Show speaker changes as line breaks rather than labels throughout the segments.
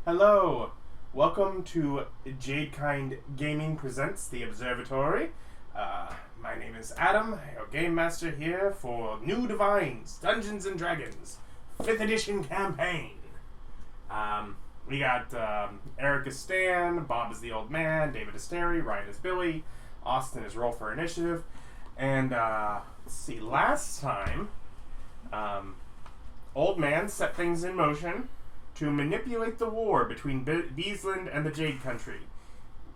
Hello, welcome to Jadekind Gaming Presents The Observatory. My name is Adam, your game master here for New Divines, Dungeons & Dragons, 5th edition campaign. We got Eric is Stan, Bob is the old man, David is Terry, Ryan is Billy, Austin is Rolfur Initiative, and let's see, last time, old man set things in motion to manipulate the war between Beesland and the Jade Country.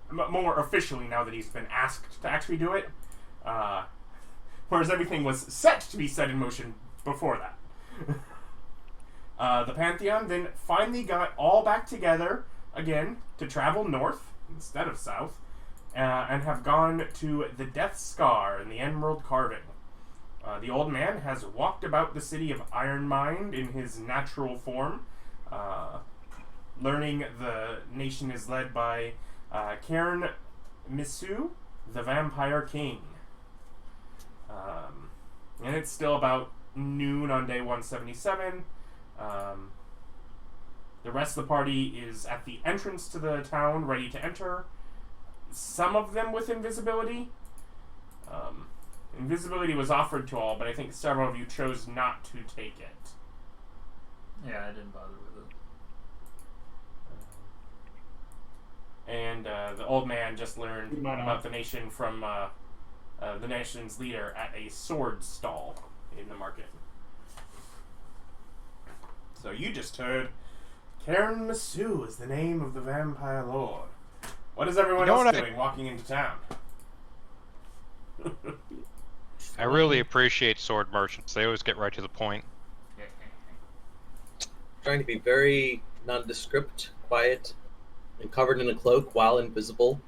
More officially now that he's been asked to actually do it. Whereas everything was set to be set in motion before that. The Pantheon then finally got all back together again to travel north instead of south, and have gone to the Death Scar and the Emerald Carving. The old man has walked about the city of Ironmind in his natural form, learning the nation is led by Cairn Misu, the Vampire King. And it's still about noon on day 177. The rest of the party is at the entrance to the town, ready to enter. Some of them with invisibility. Invisibility was offered to all, but I think several of you chose not to take it.
Yeah, I didn't bother with it.
And the old man just learned about the nation from the nation's leader at a sword stall in the market. So you just heard Cairn Misu is the name of the vampire lord. What is everyone else doing walking into town?
I really appreciate sword merchants. They always get right to the point.
Trying to be very nondescript, quiet, and covered in a cloak while invisible.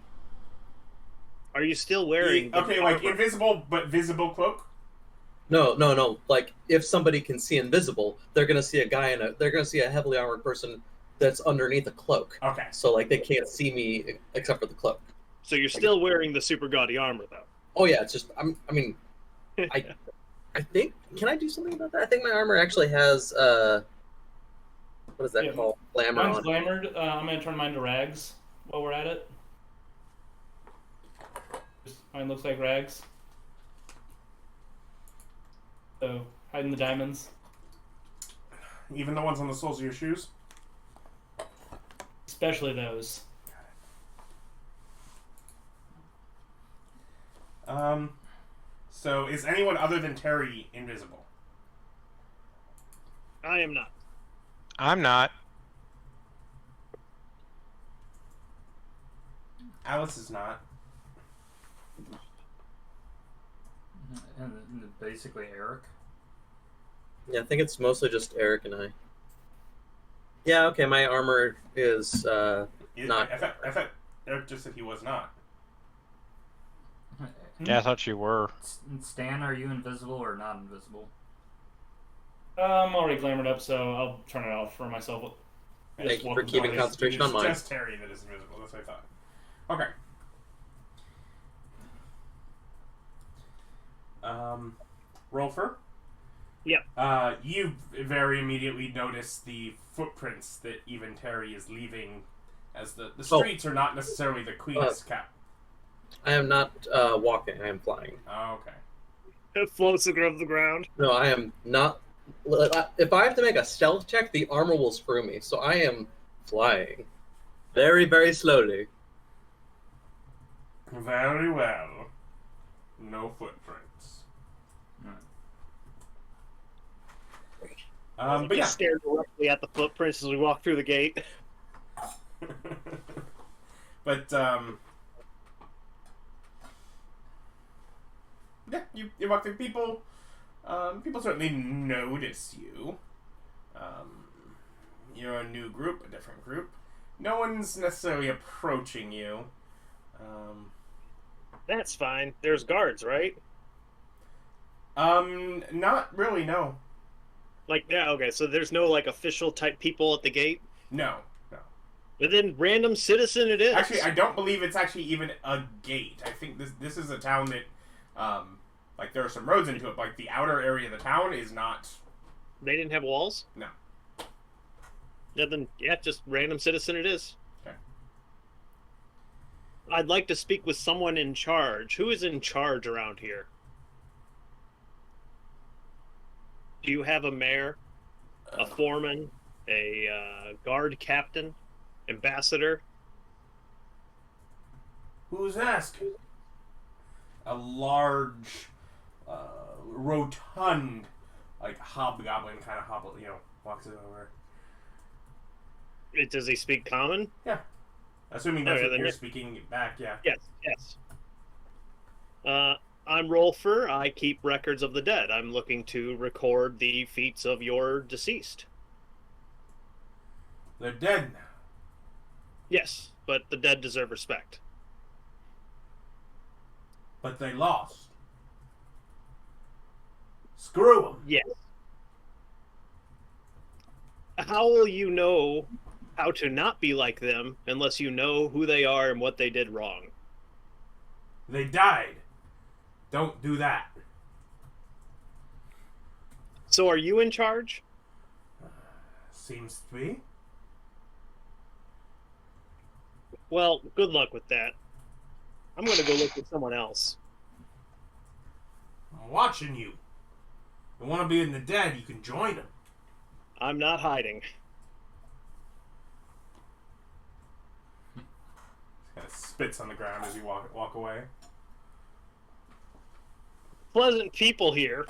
Are you still wearing
like
armor?
invisible but visible cloak?
No. Like, if somebody can see invisible, they're gonna see they're gonna see a heavily armored person that's underneath a cloak.
Okay.
So, like, they can't see me except for the cloak.
So you're still wearing the super gaudy armor, though?
Oh yeah, it's just I think, can I do something about that? I think my armor actually has what is that called? Glamour
Mine's
on.
glamored. I'm gonna turn mine to rags while we're at it. Mine looks like rags. So, hiding the diamonds.
Even the ones on the soles of your shoes?
Especially those.
So is anyone other than Terry invisible?
I am not.
I'm not.
Alice is not.
And basically Eric.
Yeah, I think it's mostly just Eric and I. Yeah, okay, my armor is not.
I thought Eric just said he was not.
Yeah, I thought you were.
Stan, are you invisible or not invisible? I'm already glamored up, so I'll turn it off for myself.
Thank you for keeping concentration on mine.
It's just Terry that is invisible, that's what I thought. Okay. Rolfur?
Yeah.
You very immediately notice the footprints that even Terry is leaving, as the streets are not necessarily the cleanest kept.
I am not walking, I am flying.
Oh, okay.
It floats above the ground.
No, I am not. If I have to make a stealth check, the armor will screw me, so I am flying. Very, very slowly.
Very well. No footprints. But yeah.
Stare directly at the footprints as we walk through the gate.
But yeah, you walk through. People certainly notice you. You're a new group, a different group. No one's necessarily approaching you.
That's fine. There's guards, right?
Not really, no.
Like, yeah, okay, so there's no, like, official type people at the gate?
No.
But then random citizen it is.
Actually, I don't believe it's actually even a gate. I think this is a town that Like, there are some roads into it, but like, the outer area of the town is not...
They didn't have walls?
No.
Yeah, then, yeah, just random citizen it is.
Okay.
I'd like to speak with someone in charge. Who is in charge around here? Do you have a mayor, a foreman, a guard captain, ambassador?
Who's asking? A large, rotund, like, hobgoblin kind of walks over.
Does he speak common?
Yeah. Assuming that's
Okay,
what
then
you're
it-
speaking back, yeah.
Yes. I'm Rolfur. I keep records of the dead. I'm looking to record the feats of your deceased.
They're dead now.
Yes, but the dead deserve respect.
But they lost. Screw them.
Yes. How will you know how to not be like them unless you know who they are and what they did wrong?
They died. Don't do that.
So are you in charge?
Seems to be.
Well, good luck with that. I'm going to go look with someone else.
I'm watching you. You want to be in the dead, you can join them.
I'm not hiding.
Kind of spits on the ground as you walk away.
Pleasant people here.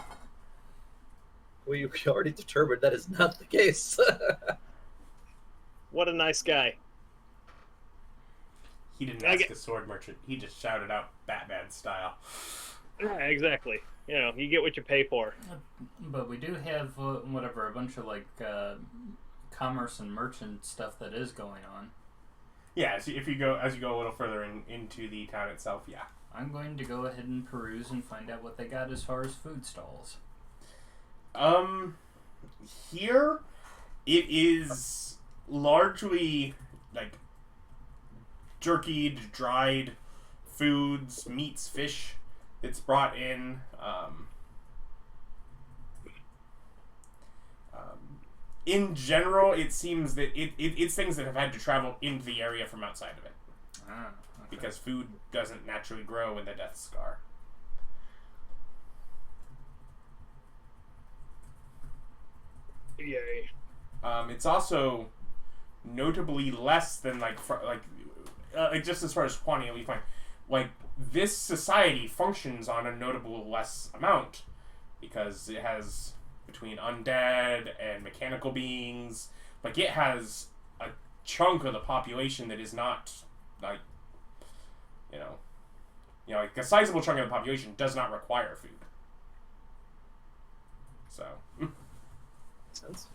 Well, you already determined that is not the case.
What a nice guy.
He didn't
I
ask
get-
a sword merchant. He just shouted out Batman style.
Yeah, exactly. You know, you get what you pay for.
But we do have a bunch of like commerce and merchant stuff that is going on.
Yeah, so if you go as you go a little further into the town itself, yeah.
I'm going to go ahead and peruse and find out what they got as far as food stalls.
Here it is largely like jerkied, dried foods, meats, fish that's brought in. In general, it seems that it's things that have had to travel into the area from outside of it.
Ah, okay.
Because food doesn't naturally grow in the Death Scar.
Yay.
It's also notably less than like just as far as quantity we find. Like, this society functions on a notable less amount because it has between undead and mechanical beings. Like, it has a chunk of the population that is not like like a sizable chunk of the population does not require food. So.
Sense.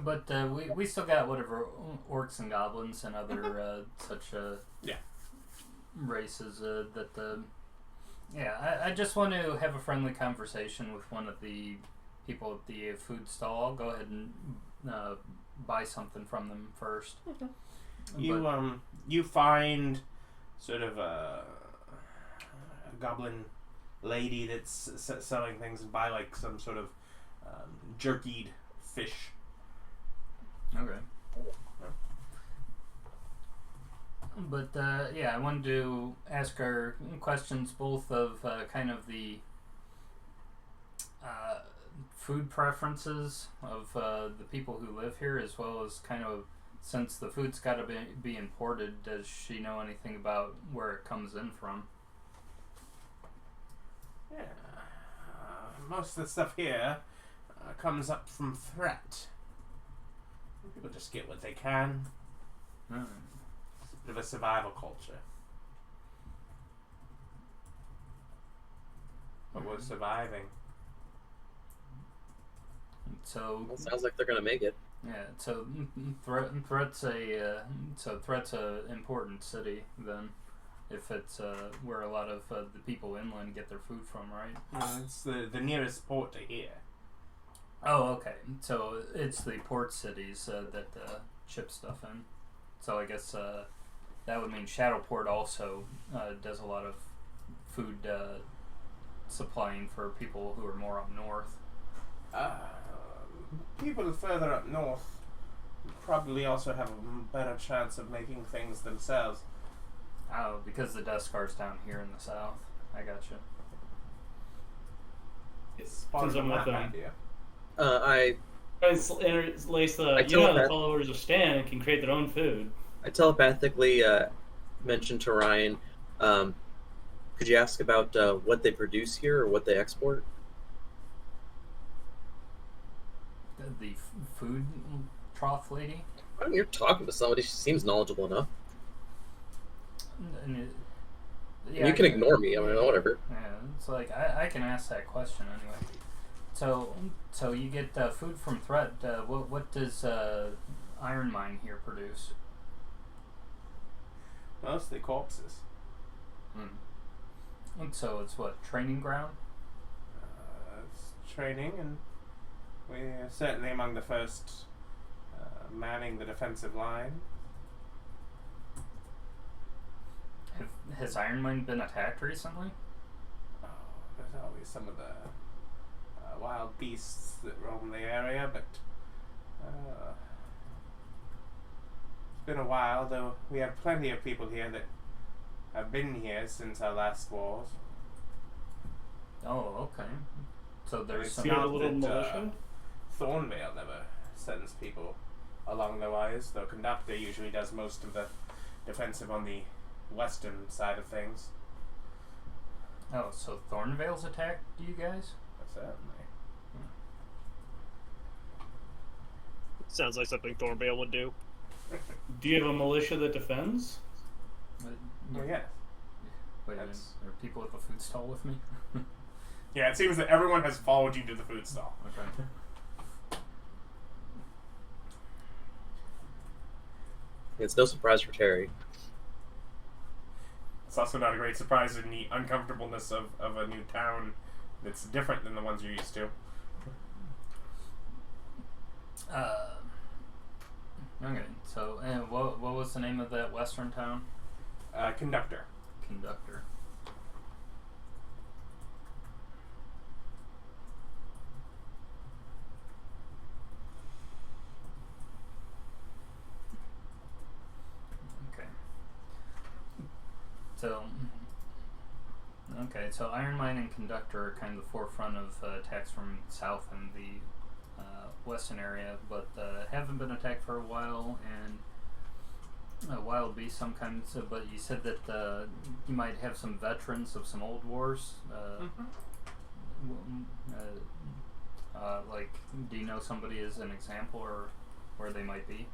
But we still got whatever orcs and goblins and other such races that I just want to have a friendly conversation with one of the people at the food stall. I'll go ahead and buy something from them first.
You find sort of a goblin lady that's selling things and buy like some sort of jerkied fish.
Okay. But I wanted to ask her questions both of kind of the food preferences of the people who live here, as well as kind of, since the food's got to be imported, does she know anything about where it comes in from?
Yeah, most of the stuff here comes up from threat. People just get what they can. It's a bit of a survival culture. But we're surviving.
So
Well, sounds like they're gonna make it.
yeah, so threat's a important city then, if it's where a lot of the people inland get their food from, right?
It's the nearest port to here.
Oh, okay. So it's the port cities that ship stuff in. So I guess that would mean Shadowport also does a lot of food supplying for people who are more up north.
People further up north probably also have a better chance of making things themselves.
Oh, because the Duskar's down here in the south. I gotcha.
It's part of
Since
the
I'm with
map
them.
idea.
Interlace the.
I
You know, the
telepath-
followers of Stan can create their own food.
I telepathically mentioned to Ryan, could you ask about what they produce here or what they export?
The food trough lady.
I mean, you're talking to somebody. She seems knowledgeable enough.
And
You can ignore me. I mean, whatever.
Yeah, it's like I can ask that question anyway. So you get food from Threat. What does Ironmind here produce?
Mostly corpses.
And so it's what, training ground?
It's training, and we're certainly among the first manning the defensive line.
Has Ironmind been attacked recently?
Oh, there's always some of the wild beasts that roam the area, but it's been a while, though we have plenty of people here that have been here since our last wars.
Oh, okay. So there's
It's
some.
You have a
not
little
that,
militia?
Thornvale never sends people along the wires, though Conductor usually does most of the defensive on the western side of things.
Oh, so Thornvale's attacked you guys?
Certainly.
Sounds like something Thornvale would do.
Do you have a militia that defends?
Well, yes.
Wait,
That's-
are people at the food stall with me?
Yeah, it seems that everyone has followed you to the food stall.
Okay.
It's no surprise for Terry.
It's also not a great surprise in the uncomfortableness of a new town that's different than the ones you're used to.
Okay, so what was the name of that western town?
Conductor.
Conductor. So Ironmine and Conductor are kind of the forefront of attacks from south and the western area, but haven't been attacked for a while, and wild beasts sometimes. But you said that you might have some veterans of some old wars. Like, do you know somebody as an example, or where they might be?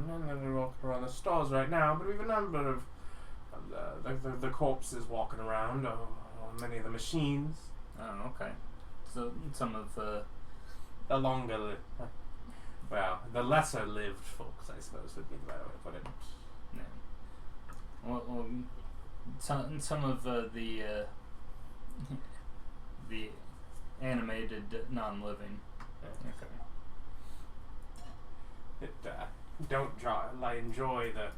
None that are walking around the stalls right now, but we have a number of the corpses walking around, or many of the machines.
Oh, okay. So some of
The longer, the lesser lived folks, I suppose, would be the better way to put it.
yeah. Well, some of the animated non-living. Okay.
I enjoy the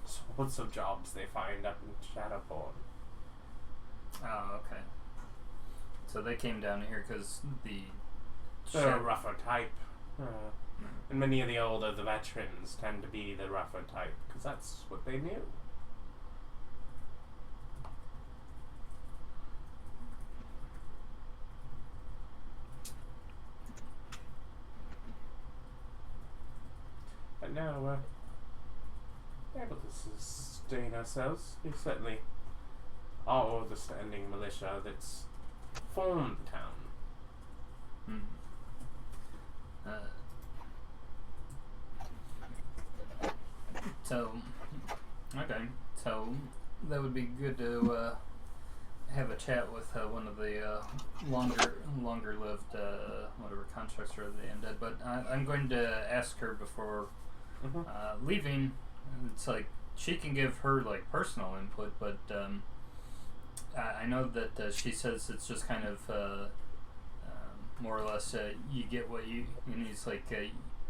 sorts of jobs they find up in Shadowport.
Oh, okay. So they came down here because
They're a rougher type. And many of the veterans tend to be the rougher type, because that's what they knew. But now we're able to sustain ourselves. We certainly are the standing militia that's formed the town.
So, okay. So that would be good to have a chat with one of the longer-lived whatever constructs are the undead. But I'm going to ask her before leaving. It's like she can give her like personal input, but I know that she says it's just kind of more or less you get what you. And it's like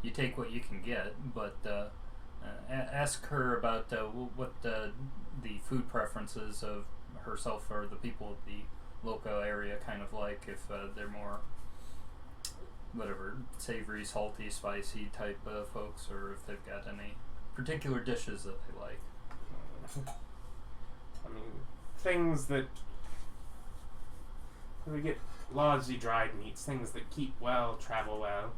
you take what you can get, but ask her about what the food preferences of herself or the people of the local area kind of like, if they're more whatever savory, salty, spicy type folks, or if they've got any particular dishes that they like.
I mean, things that we get largely dried meats, things that keep well, travel well.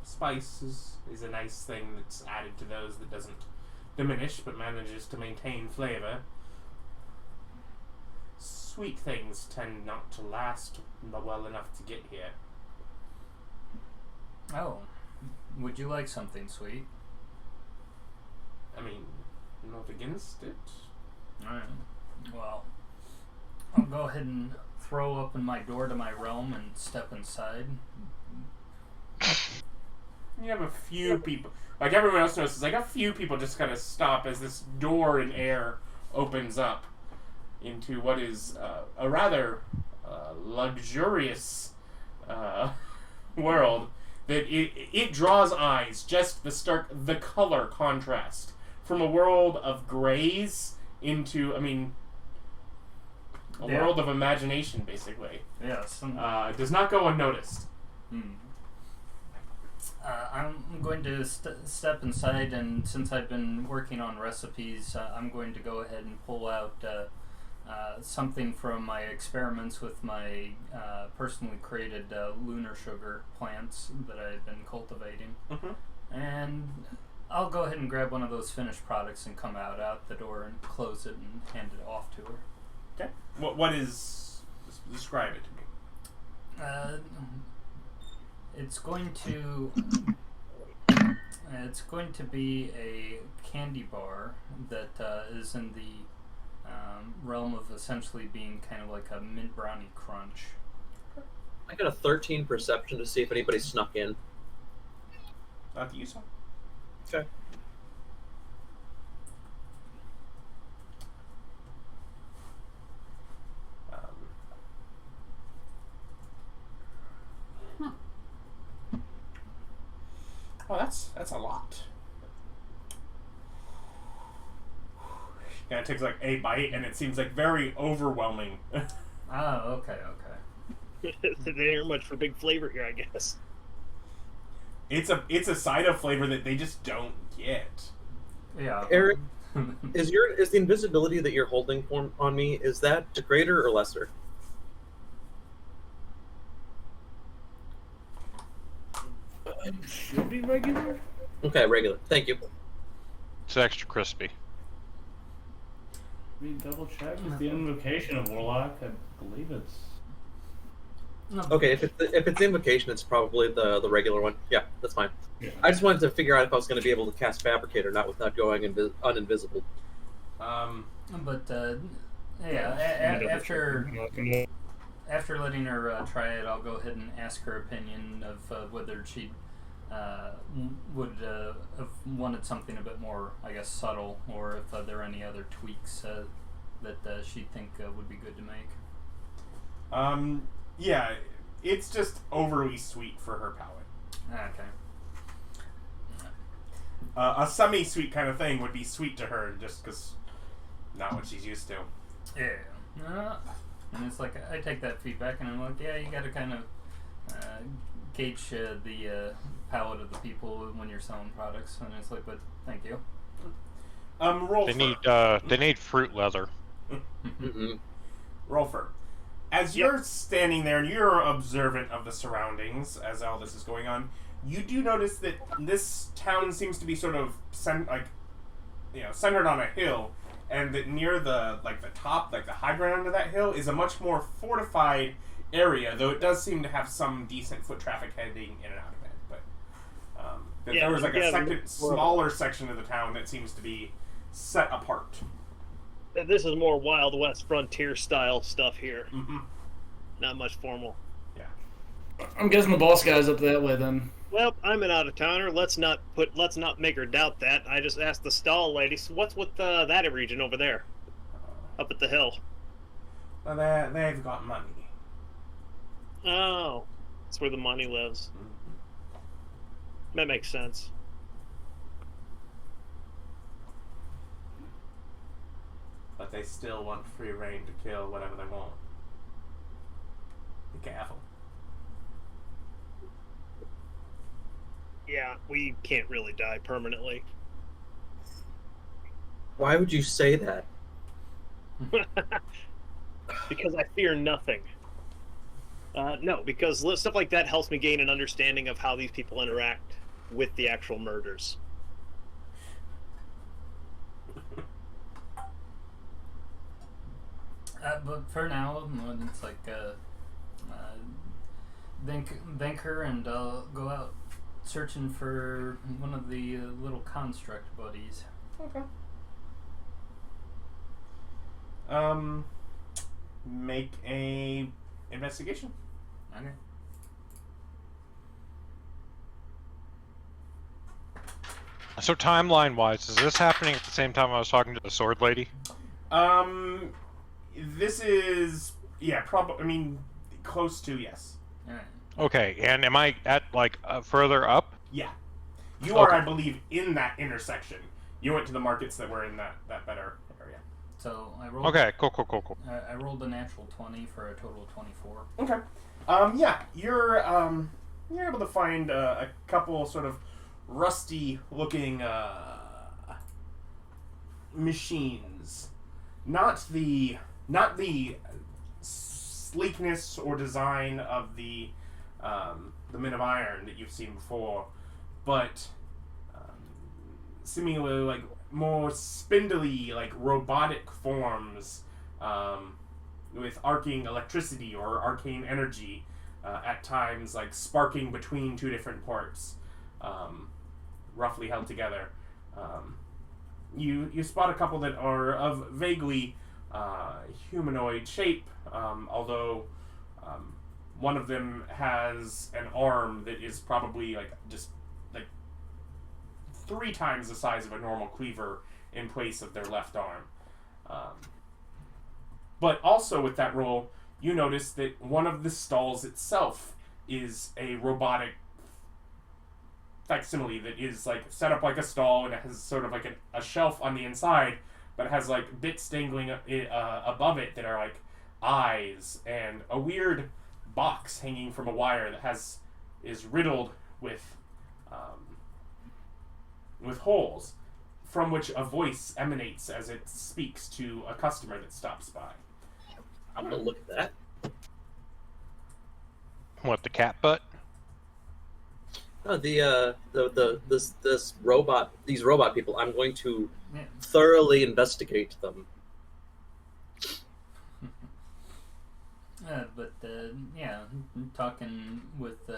Spice is a nice thing that's added to those that doesn't diminish but manages to maintain flavor. Sweet things tend not to last well enough to get here.
Oh, would you like something sweet?
I mean, not against it.
Alright. Well, I'll go ahead and throw open my door to my realm and step inside.
You have a few people, like everyone else notices, like a few people just kind of stop as this door in air opens up into what is a rather luxurious world. That it draws eyes, just the color contrast from a world of grays into, I mean, a world of imagination, basically.
Yes.
Does not go unnoticed.
I'm going to step inside, and since I've been working on recipes, I'm going to go ahead and pull out something from my experiments with my personally created lunar sugar plants that I've been cultivating. And I'll go ahead and grab one of those finished products and come out the door and close it and hand it off to her.
Okay. What is... Describe it to me.
It's going to be a candy bar that is in the realm of essentially being kind of like a mint brownie crunch.
I got a 13 perception to see if anybody snuck in.
Not that you saw.
Okay.
Oh, that's a lot. Yeah, it takes like a bite, and it seems like very overwhelming.
Oh, okay.
They aren't much for big flavor here, I guess.
It's a side of flavor that they just don't get.
Yeah.
Eric, is the invisibility that you're holding on me, is that to greater or lesser?
Should be regular.
Okay, regular. Thank you.
It's extra crispy.
Let me double check. It's the invocation of Warlock. I believe it's.
Okay, if it's invocation, it's probably the regular one. Yeah, that's fine.
Yeah.
I just wanted to figure out if I was going to be able to cast Fabricate or not without going uninvisible.
But after letting her try it, I'll go ahead and ask her opinion of whether she would have wanted something a bit more, I guess, subtle, or if there are any other tweaks that she'd think would be good to make.
Yeah, it's just overly sweet for her palate.
Okay.
A semi-sweet kind of thing would be sweet to her, just because not what she's used to.
Yeah. And it's like, I take that feedback and I'm like, yeah, you got to kind of gauge the palate of the people when you're selling products. And it's like, but thank you.
Rolfur.
They need fruit leather.
Rolfur. As you're standing there and you're observant of the surroundings as all this is going on, you do notice that this town seems to be sort of centered on a hill, and that near the top, the high ground of that hill, is a much more fortified area. Though it does seem to have some decent foot traffic heading in and out of it. But there was a smaller section of the town that seems to be set apart.
This is more Wild West frontier style stuff here. Not much formal.
Yeah.
I'm guessing the boss guy's up that way then.
Well, I'm an out-of-towner. Let's not make her doubt that. I just asked the stall lady, so what's with that region over there? Up at the hill.
Well, they've got money.
Oh. That's where the money lives. That makes sense.
But they still want free reign to kill whatever they want. Be careful.
Yeah, we can't really die permanently.
Why would you say that?
Because I fear nothing. No, because stuff like that helps me gain an understanding of how these people interact with the actual murders.
But for now, it's like thank her and go out searching for one of the little construct buddies.
Okay. Make a investigation.
Okay.
So timeline-wise, is this happening at the same time I was talking to the sword lady?
This is probably. I mean, close to yes.
All right.
Okay, and am I at like further up?
Yeah, you are,
Okay.
I believe, in that intersection. You went to the markets that were in that better area.
So I rolled.
Okay, cool.
I rolled a natural 20 for a total of 24.
Okay. Yeah, you're able to find a couple sort of rusty-looking machines. Not the sleekness or design of the Men of Iron that you've seen before, but seemingly like more spindly, like robotic forms with arcing electricity or arcane energy at times, like sparking between two different ports, roughly held together. You spot a couple that are of vaguely humanoid shape, although one of them has an arm that is probably like 3 times the size of a normal cleaver in place of their left arm. But also with that roll, you notice that one of the stalls itself is a robotic facsimile that is like set up like a stall, and it has sort of like a shelf on the inside, but it has like bits dangling above it that are like eyes, and a weird box hanging from a wire that is riddled with holes from which a voice emanates as it speaks to a customer that stops by.
I'm gonna look at that.
What, the cat butt?
Oh, this robot, these robot people. I'm going to
Yeah.
thoroughly investigate them.
But yeah, talking with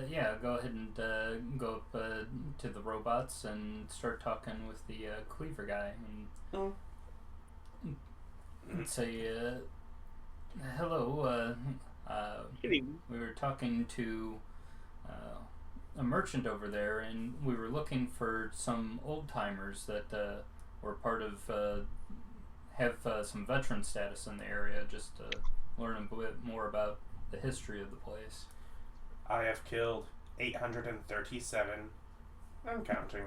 yeah, go ahead and go up to the robots and start talking with the cleaver guy and say, hello, we were talking to a merchant over there, and we were looking for some old timers that were part of have some veteran status in the area, just to learn a bit more about the history of the place.
I have killed 837 and counting.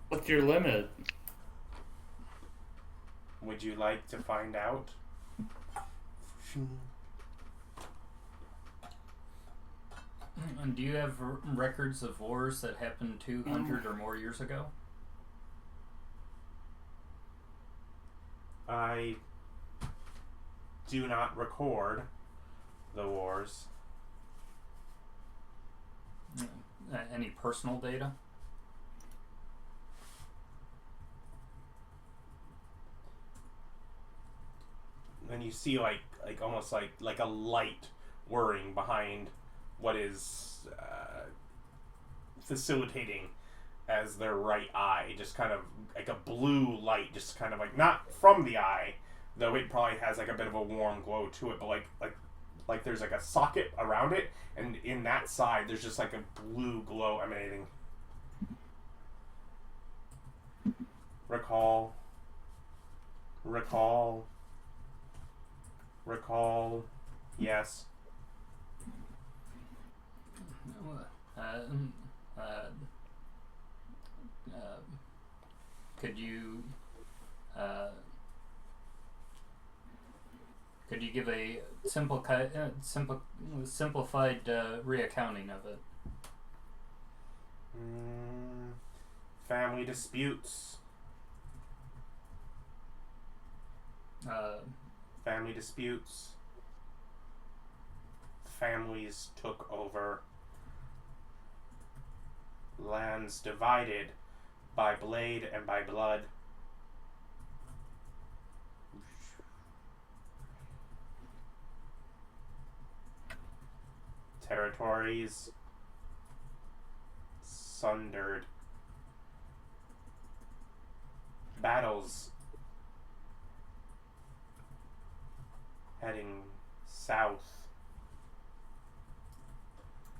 What's your limit?
Would you like to find out?
And do you have records of wars that happened 200 or more years ago?
I do not record the wars.
Any personal data?
And you see like almost like a light whirring behind what is facilitating as their right eye, just kind of like a blue light, just kind of like not from the eye, though it probably has like a bit of a warm glow to it, but like there's like a socket around it, and in that side there's just like a blue glow emanating. Recall. Recall, yes.
Could you give a simplified reaccounting of it?
Family disputes. Family disputes. Families took over. Lands divided by blade and by blood. Territories sundered. Battles heading south.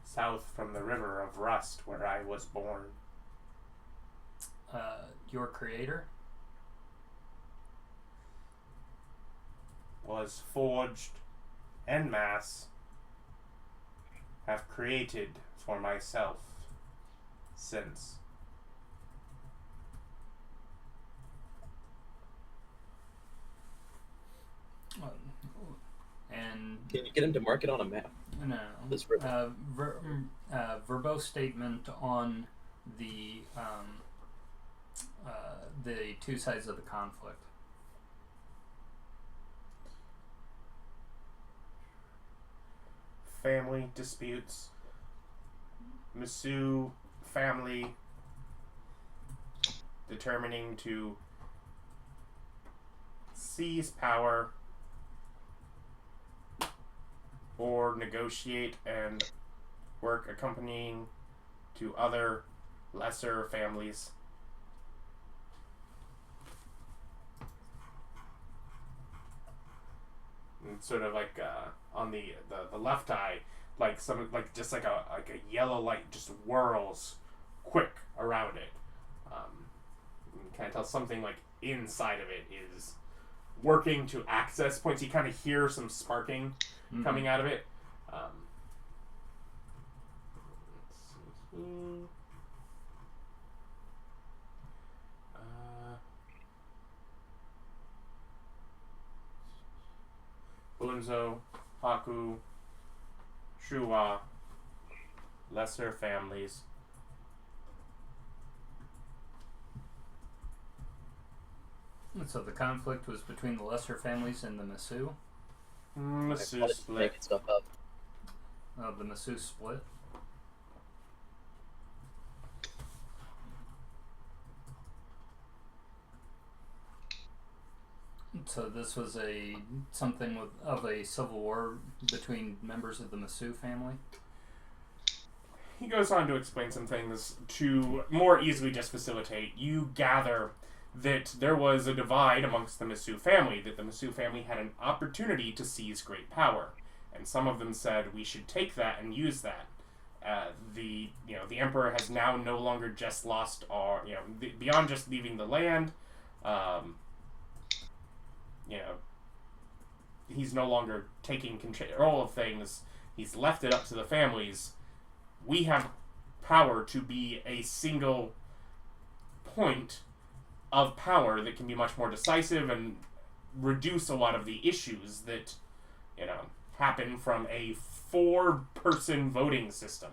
South from the river of Rust where I was born.
Your creator?
Was forged en masse. Have created for myself since.
And
Can you get him to mark it on a map?
no,
This river.
verbose statement on the two sides of the conflict.
Family disputes. Misu family determining to seize power or negotiate and work accompanying to other lesser families. And sort of like on the left eye, like some like just like a yellow light just whirls quick around it. You can kind of tell something like inside of it is working to access points. You kind of hear some sparking coming out of it. Let's see here. Bunzo, Haku, Shuwa, lesser families.
And so the conflict was between the lesser families and the Misu?
Misu split.
Making stuff up.
The Misu split? So this was something of a civil war between members of the Misu family?
He goes on to explain some things to more easily just facilitate. You gather that there was a divide amongst the Misu family, that the Misu family had an opportunity to seize great power. And some of them said, we should take that and use that. The emperor has now no longer just lost beyond just leaving the land, he's no longer taking control of things. He's left it up to the families. We have power to be a single point of power that can be much more decisive and reduce a lot of the issues that, happen from a 4-person voting system.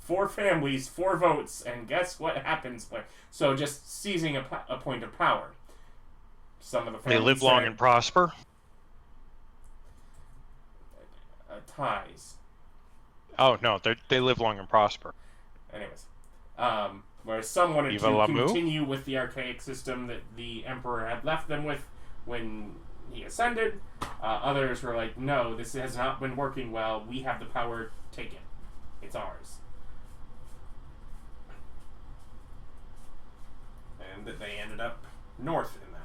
4 families, 4 votes, and guess what happens when... So just seizing a point of power. Some of the families
They live long and prosper.
Ties.
Oh no, they live long and prosper.
Anyways, whereas some wanted
Viva
to
la Mu?
continue with the archaic system that the emperor had left them with when he ascended. Others were like, no, this has not been working well. We have the power. Take it. It's ours. And that they ended up north in that.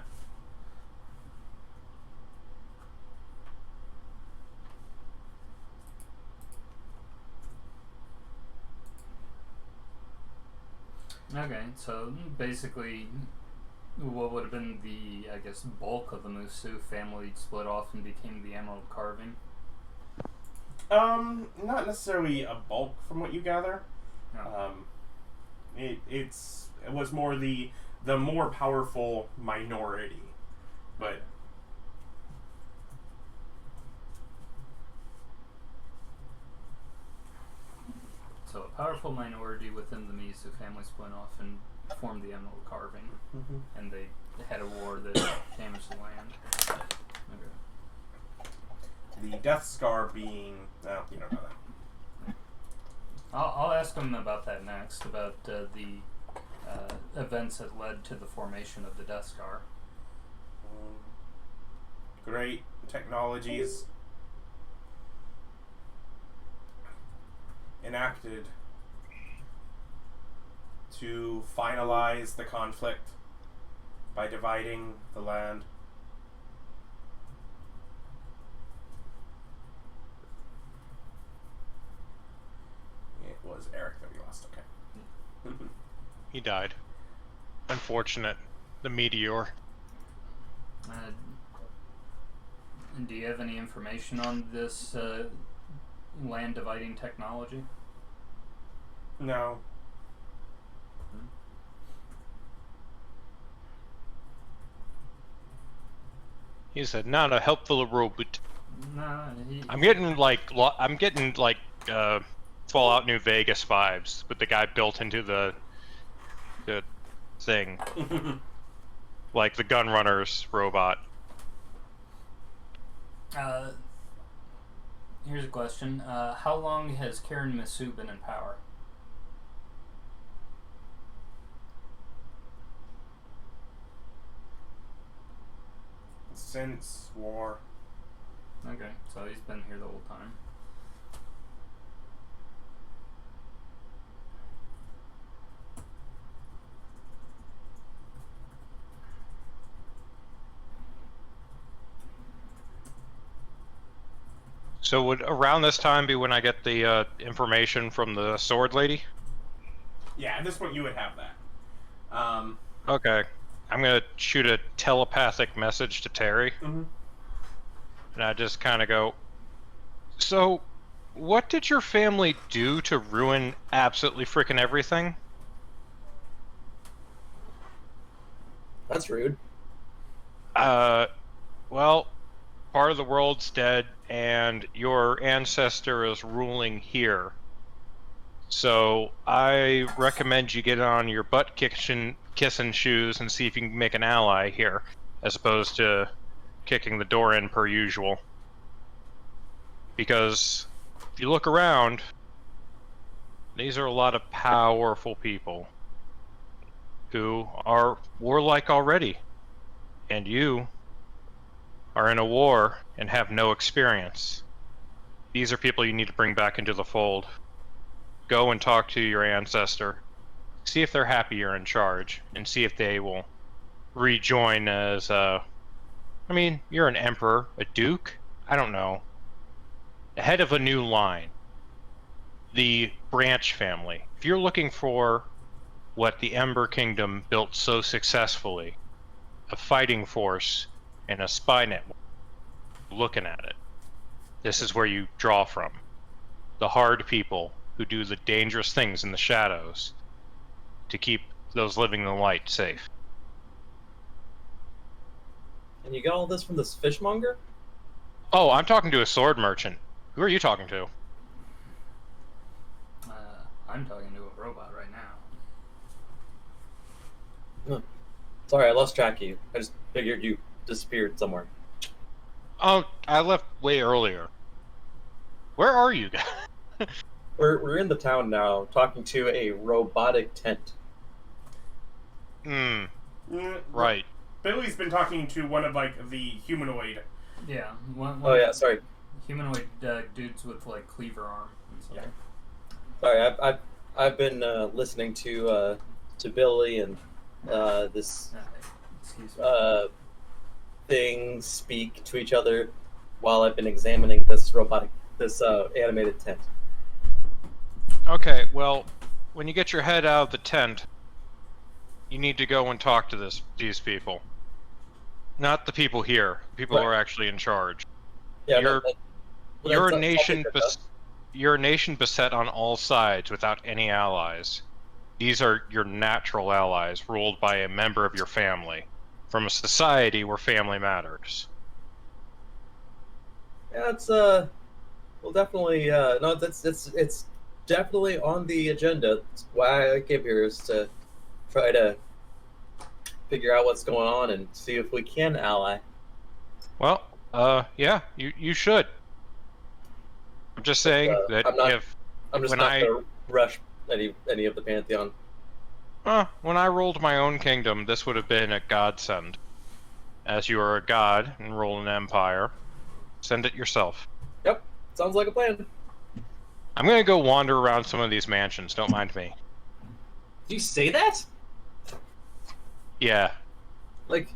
Okay, so basically what would have been the, I guess, bulk of the Misu family split off and became the Emerald Carving?
Not necessarily a bulk from what you gather.
No.
It was more the more powerful minority, but
So a powerful minority within the Misu family split off and formed the Emerald Carving, and they had a war that damaged the land. Okay.
the Death Scar being you don't know that.
I'll ask him about that next, about the events that led to the formation of the Death Scar.
Great technologies enacted to finalize the conflict by dividing the land. It was Eric that we lost, okay.
He died. Unfortunate. The meteor.
And do you have any information on this land dividing technology?
No.
He said, "Not a helpful robot."
No,
I'm getting like Fallout New Vegas vibes with the guy built into the thing, like the Gunrunners robot.
Here's a question. How long has Karen Misu been in power?
Since war.
Okay, so he's been here the whole time.
So would around this time be when I get the information from the sword lady?
Yeah, at this point you would have that.
Okay. I'm gonna shoot a telepathic message to Terry. And I just kind of go, so, what did your family do to ruin absolutely freaking everything?
That's rude.
Well, part of the world's dead, and your ancestor is ruling here. So, I recommend you get on your butt kissing shoes and see if you can make an ally here, as opposed to kicking the door in per usual. Because if you look around, these are a lot of powerful people who are warlike already, and you are in a war and have no experience. These are people you need to bring back into the fold. Go and talk to your ancestor, see if they're happy you're in charge, and see if they will rejoin as you're an emperor, a duke, I don't know, the head of a new line, the branch family. If you're looking for what the Ember Kingdom built so successfully, a fighting force and a spy network, looking at it, this is where you draw from. The hard people who do the dangerous things in the shadows to keep those living in the light safe.
And you got all this from this fishmonger?
Oh, I'm talking to a sword merchant. Who are you talking to?
I'm talking to a robot right now.
Sorry, I lost track of you. I just figured you disappeared somewhere.
Oh, I left way earlier. Where are you guys?
We're in the town now, talking to a robotic tent.
Right.
Billy's been talking to one of the humanoid.
Yeah.
Oh yeah, sorry.
Humanoid dudes with cleaver arm and stuff.
Yeah.
Sorry, I've been listening to Billy and this
Excuse me.
thing speak to each other while I've been examining this animated tent.
Okay, well, when you get your head out of the tent, you need to go and talk to these people. Not the people here. People who are actually in charge.
Yeah,
You're a nation. You're a nation beset on all sides without any allies. These are your natural allies, ruled by a member of your family, from a society where family matters.
Yeah, it's well, definitely no, it's definitely on the agenda. That's why I came here is to try to figure out what's going on and see if we can ally.
Well, yeah, you should. I'm just saying that
I'm just not gonna rush any of the pantheon.
When I ruled my own kingdom, this would have been a godsend. As you are a god and rule an empire, send it yourself.
Yep, sounds like a plan.
I'm gonna go wander around some of these mansions. Don't mind me.
Did you say that?
Yeah.
Like,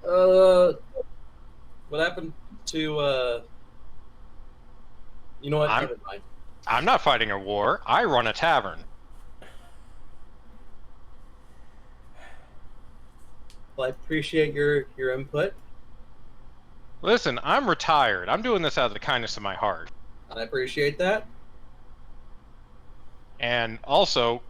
what happened to You know what? Never mind.
I'm not fighting a war. I run a tavern.
Well, I appreciate your input.
Listen, I'm retired. I'm doing this out of the kindness of my heart.
I appreciate that.
And also,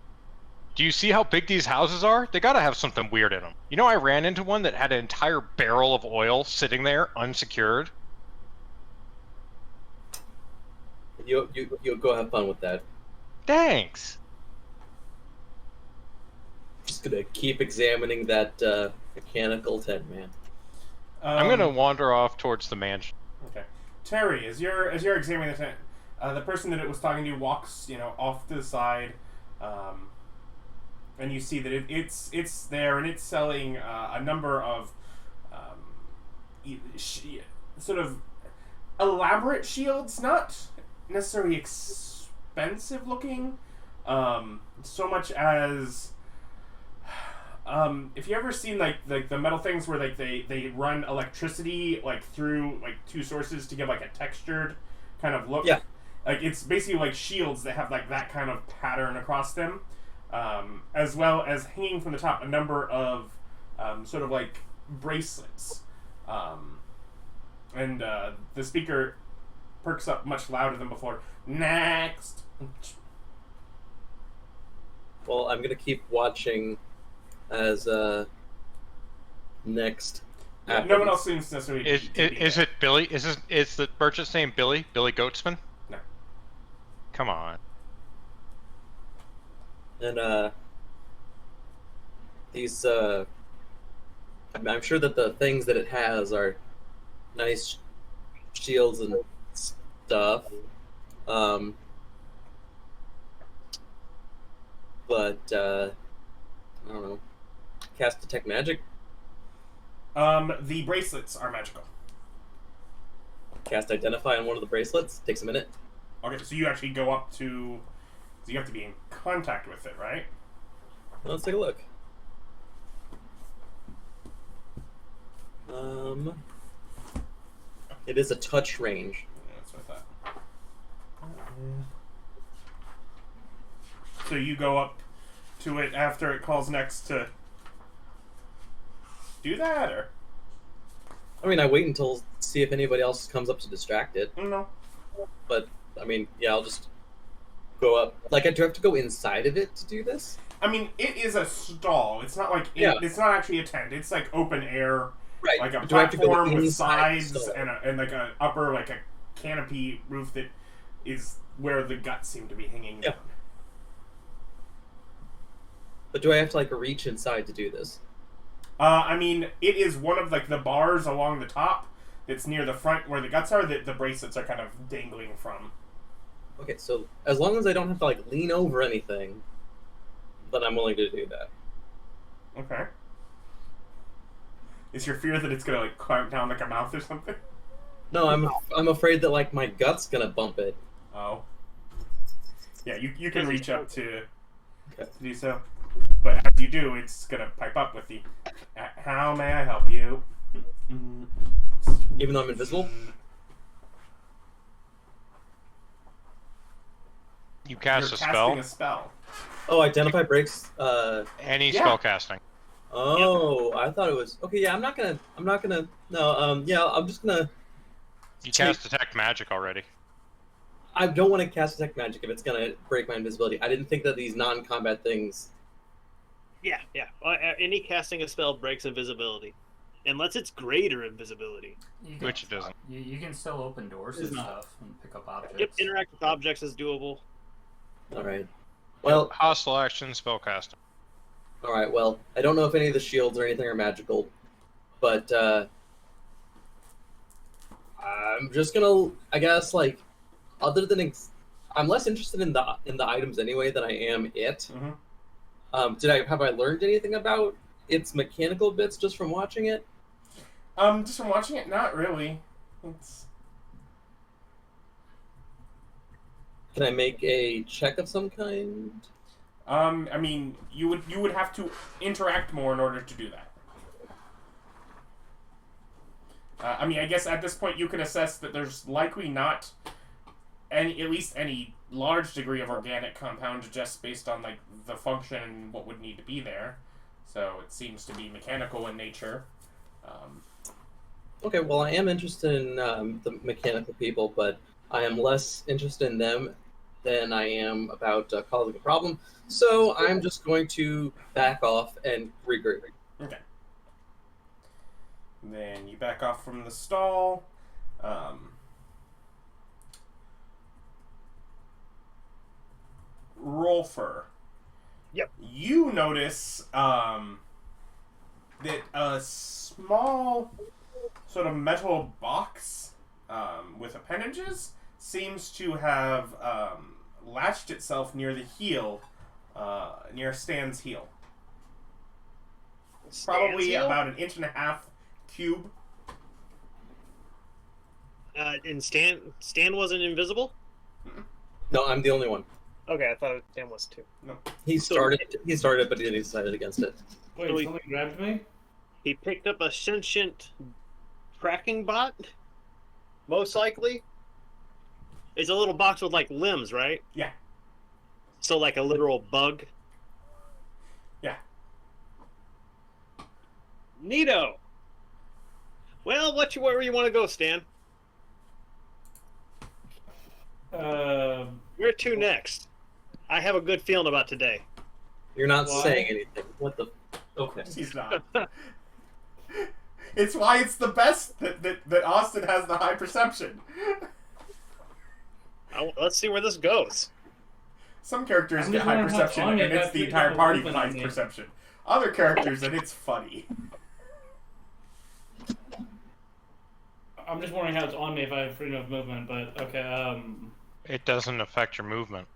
do you see how big these houses are? They gotta have something weird in them. You know, I ran into one that had an entire barrel of oil sitting there, unsecured.
You'll go have fun with that.
Thanks.
Just gonna keep examining that mechanical tent, man.
I'm gonna wander off towards the mansion.
Okay, Terry, as you're examining the tent, the person that it was talking to walks, off to the side, and you see that it's there and it's selling a number of sort of elaborate shields, not necessarily expensive looking, so much as if you ever seen like the metal things where like they run electricity like through like two sources to give like a textured kind of look.
Yeah.
Like it's basically like shields that have like that kind of pattern across them, as well as hanging from the top a number of sort of like bracelets, and the speaker perks up much louder than before. Next.
Well, I'm gonna keep watching as next.
No one else seems necessarily.
Is it Billy? Is the merchant's name Billy? Billy Goatsman?
No.
Come on.
And these I'm sure that the things that it has are nice shields and stuff. But I don't know. Cast Detect Magic?
The bracelets are magical.
Cast Identify on one of the bracelets? Takes a minute.
Okay, so you actually go up to... So you have to be in contact with it, right?
Let's take a look. It is a touch range.
Yeah, that's what I thought. So you go up to it after it calls next to do that, or?
I mean, I wait until see if anybody else comes up to distract it.
No.
But I mean, yeah, I'll just go up. Like, do I have to go inside of it to do this?
I mean, it is a stall. It's not like it's not actually a tent. It's like open air,
right?
Like a
do I have to go
platform with
inside
sides and like a upper like a canopy roof that is where the guts seem to be hanging down.
But do I have to like reach inside to do this?
I mean, it is one of like the bars along the top that's near the front where the guts are that the bracelets are kind of dangling from.
Okay, so as long as I don't have to like lean over anything, then I'm willing to do that.
Okay. Is your fear that it's gonna like clamp down like a mouth or something?
No, I'm afraid that like my gut's gonna bump it.
Oh. Yeah, you can reach up to do so. But as you do, it's gonna pipe up with the how may I help you?
Even though I'm invisible?
You cast
You're
a spell?
casting a spell.
Oh, Identify breaks
Any spell casting.
Oh, I thought it was okay. Yeah, I'm not gonna. No. Yeah, I'm just gonna.
You cast detect magic already.
I don't want to cast detect magic if it's gonna break my invisibility. I didn't think that these non-combat things.
Yeah. Any casting a spell breaks invisibility, unless it's greater invisibility.
Which it doesn't.
You can still open doors and stuff and pick up objects.
Yep, interact with objects is doable.
All right. Well,
Hostile action, spellcasting.
all right. Well, I don't know if any of the shields or anything are magical, but I'm just gonna. I guess like, other than I'm less interested in the items anyway than I am it.
Mm-hmm.
Have I learned anything about its mechanical bits just from watching it?
Just from watching it, not really. It's...
Can I make a check of some kind?
I mean, you would have to interact more in order to do that. I mean, I guess at this point you can assess that there's likely not at least any large degree of organic compound just based on like the function and what would need to be there. So it seems to be mechanical in nature.
Okay, well, I am interested in the mechanical people, but I am less interested in them than I am about causing a problem. So I'm just going to back off and regroup.
Okay. Then you back off from the stall. Rolfur.
Yep.
You notice that a small sort of metal box with appendages seems to have latched itself near the heel, near Stan's heel. Probably about an inch and a half cube.
And Stan wasn't invisible?
No, I'm the only one.
Okay, I thought Stan was too.
No.
He started, but he decided against it.
Wait,
So
something grabbed me?
He picked up a sentient tracking bot, most likely. It's a little box with like limbs, right?
Yeah.
So like a literal bug.
Yeah.
Neato. Well, where you want to go, Stan? Where to next? I have a good feeling about today.
You're not
Why?
saying anything. What the? Okay.
He's not. It's why it's the best that Austin has the high perception.
Let's see where this goes.
Some characters
I'm
get
just
high
wondering how
perception
Tanya
and
got
it's the
through
entire
double
party
movement
with
on
high
me.
perception. Other characters and it's funny.
I'm just wondering how it's on me if I have freedom of movement, but okay,
It doesn't affect your movement.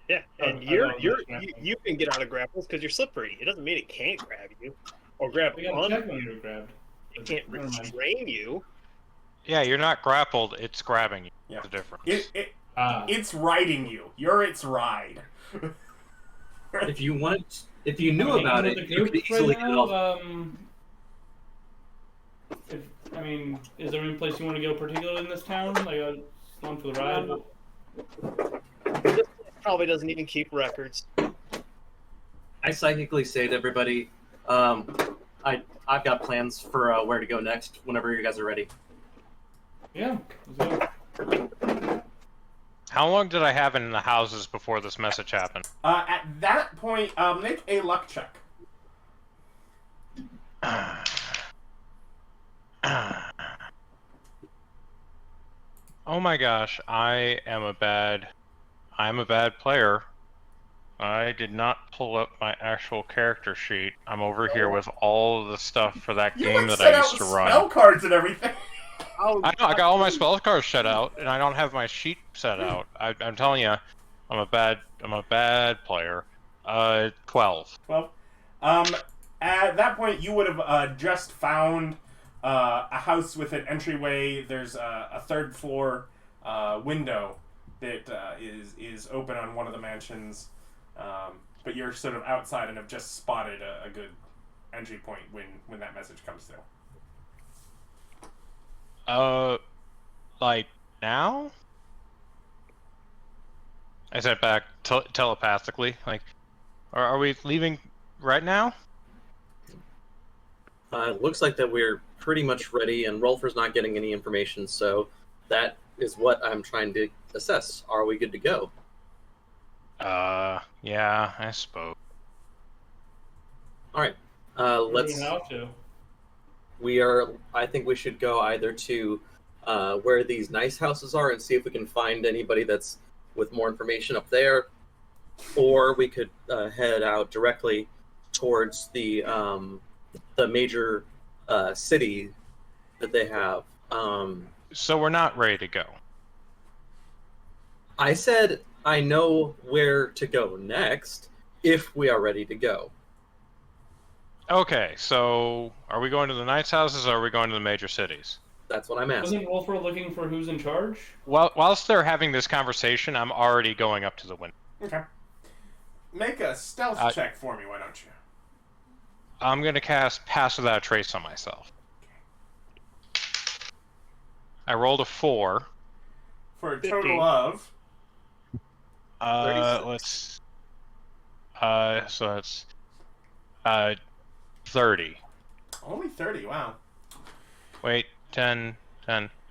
Yeah, and you can get out of grapples because you're slippery. It doesn't mean it can't grab you or grab
we got
on.
check when you were grabbed.
It can't
Never mind.
restrain you.
Yeah, you're not grappled, it's grabbing you.
Yeah.
The difference.
It's riding you. You're its ride.
If you knew
I'm
about
hanging
it,
with
you
the
could
group
easily
right
get
now,
off.
Is there any place you want to go particularly in this town? Like, on for the ride?
This probably doesn't even keep records.
I psychically say to everybody, I've got plans for where to go next. Whenever you guys are ready.
Yeah, let's go.
How long did I have in the houses before this message happened?
At that point, make a luck check.
Oh my gosh, I'm a bad player. I did not pull up my actual character sheet. I'm over here with all of the stuff for that game that I used to run.
Spell cards and everything.
Oh,
I know, I got all my spell cards set out, and I don't have my sheet set out. I'm telling you, I'm a bad player. 12.
Well, at that point, you would have just found a house with an entryway. There's a third floor window that is open on one of the mansions, but you're sort of outside and have just spotted a good entry point when that message comes through.
Like now? I said back telepathically, like, are we leaving right now?
It looks like that we're pretty much ready, and Rolfur's not getting any information, so that is what I'm trying to assess. Are we good to go?
Yeah, I suppose.
All right.
Where do we
Let's.
have to?
We are. I think we should go either to where these nice houses are and see if we can find anybody that's with more information up there, or we could head out directly towards the major city that they have.
So we're not ready to go.
I said I know where to go next if we are ready to go.
Okay, so are we going to the Knights' houses or are we going to the major cities?
That's what I'm asking.
Wasn't Rolfur looking for who's in charge?
Well, whilst they're having this conversation, I'm already going up to the window.
Okay. Make a stealth check for me, why don't you?
I'm going to cast Pass Without a Trace on myself. I rolled a 4.
For a
15.
total of...
36.
So that's 30.
Only 30, wow.
Wait, 10.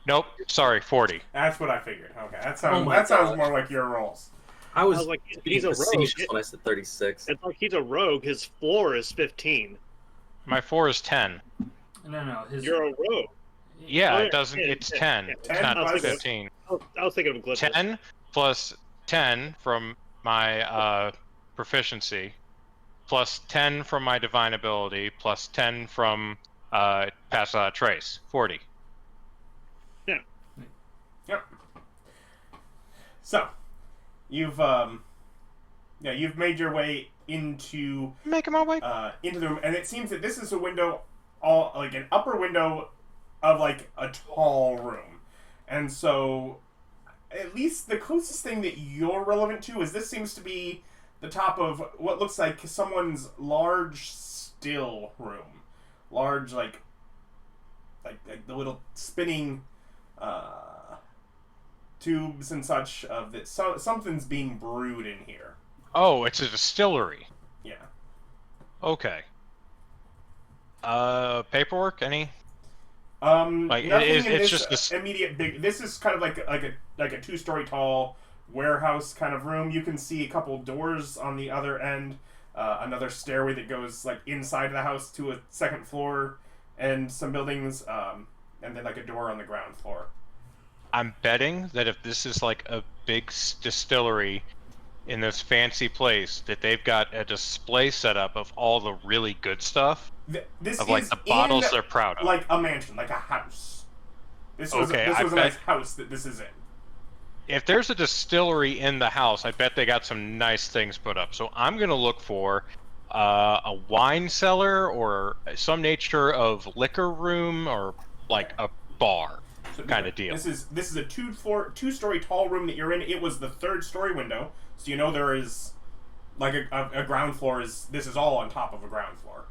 Nope, sorry, 40.
That's what I figured. Okay, that
Oh
sounds
my gosh.
more like your rolls.
I
I
was
was like,
being
he's a rogue.
facetious when I said 36.
It's like he's a rogue. His floor is 15.
My 4 is 10.
No. His.
You're a rogue.
Yeah,
Oh,
it doesn't.
yeah,
It's
yeah,
10.
yeah.
It's
10
not
plus-
15.
I was thinking of glitches.
10 plus 10 from my proficiency, plus 10 from my divine ability, plus 10 from Pass Without a Trace. 40.
Yep. So, you've made your way into
Making my way.
into the room, and it seems that this is a window, all like an upper window of like a tall room, and so at least the closest thing that you're relevant to is this seems to be the top of what looks like someone's large still room, large like the little spinning tubes and such of that. So something's being brewed in here.
Oh, it's a distillery.
Yeah.
Okay. Paperwork? Any?
Nothing
it's
in this
just this.
immediate big. This is kind of like a 2-story tall warehouse kind of room. You can see a couple doors on the other end, another stairway that goes like inside the house to a second floor, and some buildings, and then like a door on the ground floor.
I'm betting that if this is like a big distillery in this fancy place, that they've got a display set up of all the really good stuff.
This
Of like
is
the bottles
in,
they're proud of.
like a mansion, like a house. This was
Okay,
this
I
was a
bet-
nice house that this is in.
If there's a distillery in the house, I bet they got some nice things put up. So I'm gonna look for a wine cellar or some nature of liquor room or like a bar
So
kind of deal.
This is a 2-story tall room that you're in. It was the 3rd story window, so you know there is like a ground floor. This is all on top of a ground floor.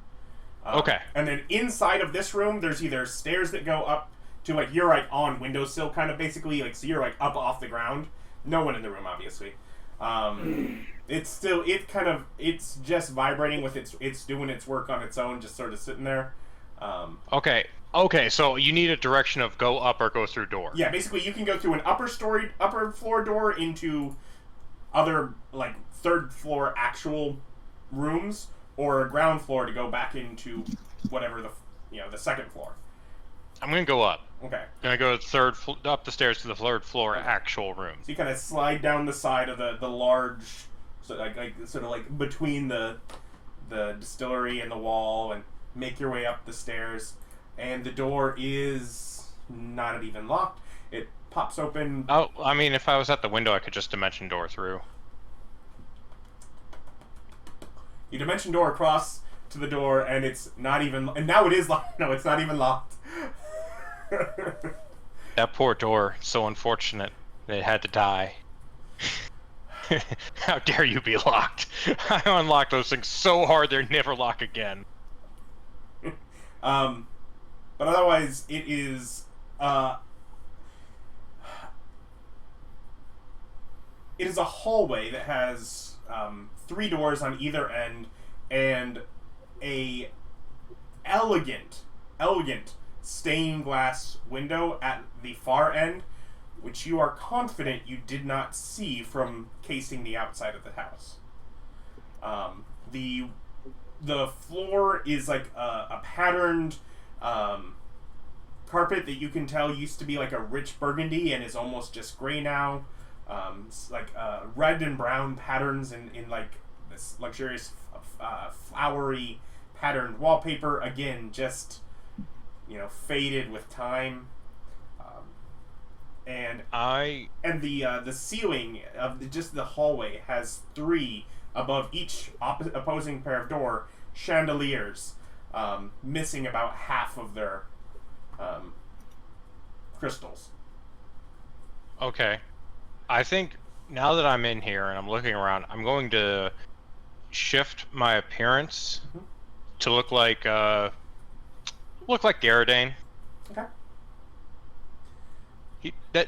Okay.
And then inside of this room, there's either stairs that go up to like you're like on windowsill, kind of basically like so you're like up off the ground. No one in the room, obviously. It's just vibrating with it's doing its work on its own, just sort of sitting there.
Okay, so you need a direction of go up or go through door.
Yeah, basically you can go through an upper floor door into other like 3rd floor actual rooms, or a ground floor to go back into whatever the 2nd floor.
I'm gonna go up.
Okay.
I'm gonna go up the stairs to the 3rd floor actual room.
So you kind of slide down the side of the large, so sort of like between the distillery and the wall, and make your way up the stairs. And the door is not even locked. It pops open.
Oh, I mean, if I was at the window, I could just dimension door through.
You dimension door across to the door, and it's not even. And now it is locked. No, it's not even locked.
That poor door, so unfortunate that it had to die. How dare you be locked? I unlocked those things so hard they'll never lock again.
But otherwise, it is. It is a hallway that has 3 doors on either end, and a elegant stained glass window at the far end, which you are confident you did not see from casing the outside of the house. The floor is like a patterned carpet that you can tell used to be like a rich burgundy and is almost just gray now. Like red and brown patterns in like this luxurious flowery patterned wallpaper. Again, just faded with time. And the ceiling of just the hallway has 3 above each opposing pair of door chandeliers, missing about half of their crystals.
Okay. I think now that I'm in here and I'm looking around, I'm going to shift my appearance to look like Garridane.
Okay.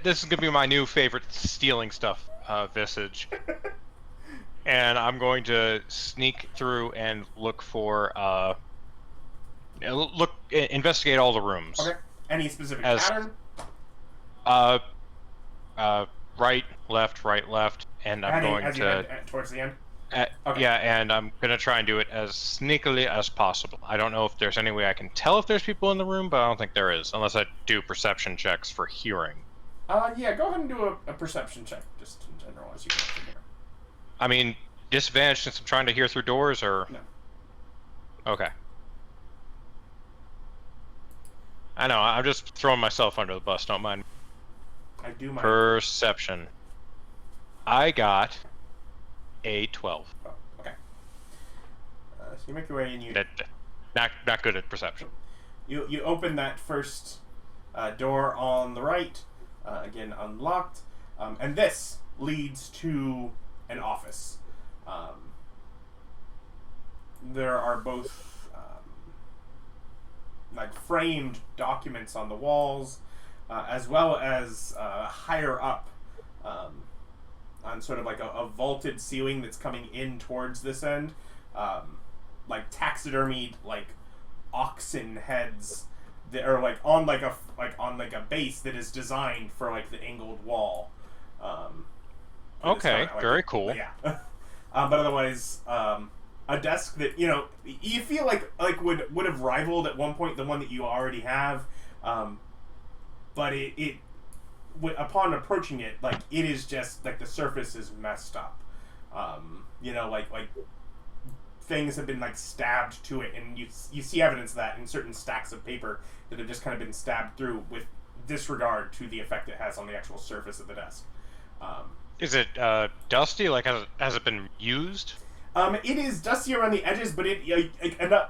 This is gonna be my new favorite stealing stuff visage, and I'm going to sneak through and look for investigate all the rooms.
Okay. Any specific pattern?
Right, left, and I'm going
as you
to
head towards the end. Okay.
Yeah, and I'm gonna try and do it as sneakily as possible. I don't know if there's any way I can tell if there's people in the room, but I don't think there is, unless I do perception checks for hearing.
Yeah, go ahead and do a perception check, just in general, as you go through here.
I mean, disadvantage since I'm trying to hear through doors, or?
No.
Okay. I know, I'm just throwing myself under the bus, don't mind.
I do mind.
Perception. I got a 12.
Oh, okay. So you make your way and you...
Not good at perception.
You open that first door on the right, again unlocked, and this leads to an office. There are both like framed documents on the walls, as well as higher up on sort of like a vaulted ceiling that's coming in towards this end, like taxidermied like oxen heads that are like on a base that is designed for like the angled wall.
Okay, very cool.
Yeah. But otherwise, a desk that you feel like would have rivaled at one point the one that you already have, but it upon approaching it, like it is just like the surface is messed up. Like things have been like stabbed to it, and you see evidence of that in certain stacks of paper that have just kind of been stabbed through with disregard to the effect it has on the actual surface of the desk.
Is it dusty? Like has it been used?
It is dusty around the edges, but it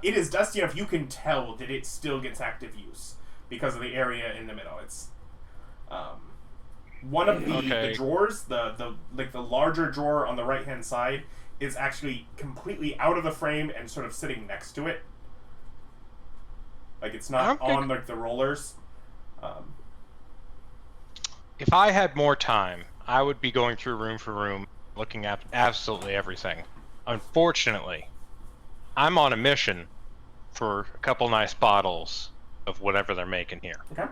is dusty enough you can tell that it still gets active use because of the area in the middle. It's one of the drawers, the larger drawer on the right hand side, is actually completely out of the frame and sort of sitting next to it. Like it's not on like the rollers.
If I had more time, I would be going through room for room, looking at absolutely everything. Unfortunately, I'm on a mission for a couple nice bottles of whatever they're making here.
Okay.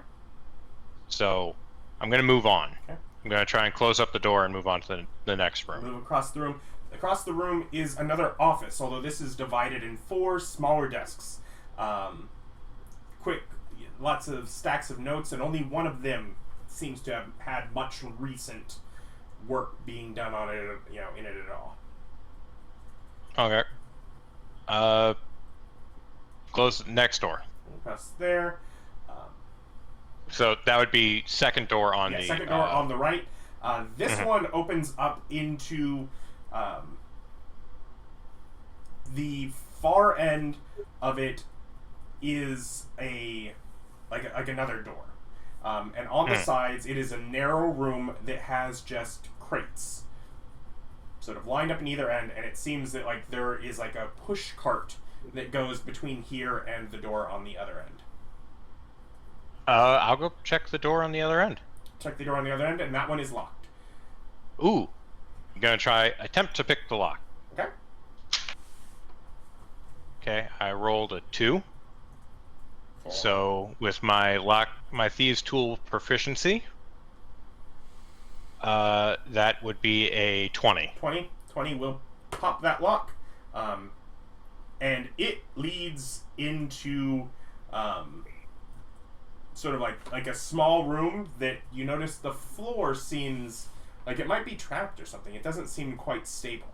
So I'm going to move on.
Okay.
I'm going to try and close up the door and move on to the next room.
Move across the room. Across the room is another office, although this is divided in 4 smaller desks. Lots of stacks of notes, and only one of them seems to have had much recent work being done on it, in it at all.
Okay. Close next door.
Across there.
So that would be second door on
second door on the right. This one opens up into the far end of it is like another door, and on the sides it is a narrow room that has just crates sort of lined up in either end, and it seems that like there is like a push cart that goes between here and the door on the other end.
I'll go check the door on the other end.
Check the door on the other end, and that one is locked.
Ooh. I'm gonna attempt to pick the lock.
Okay.
Okay, I rolled a 2. So with my thieves tool proficiency, that would be a 20.
20 will pop that lock, and it leads into sort of like a small room that you notice the floor seems like it might be trapped or something. It doesn't seem quite stable.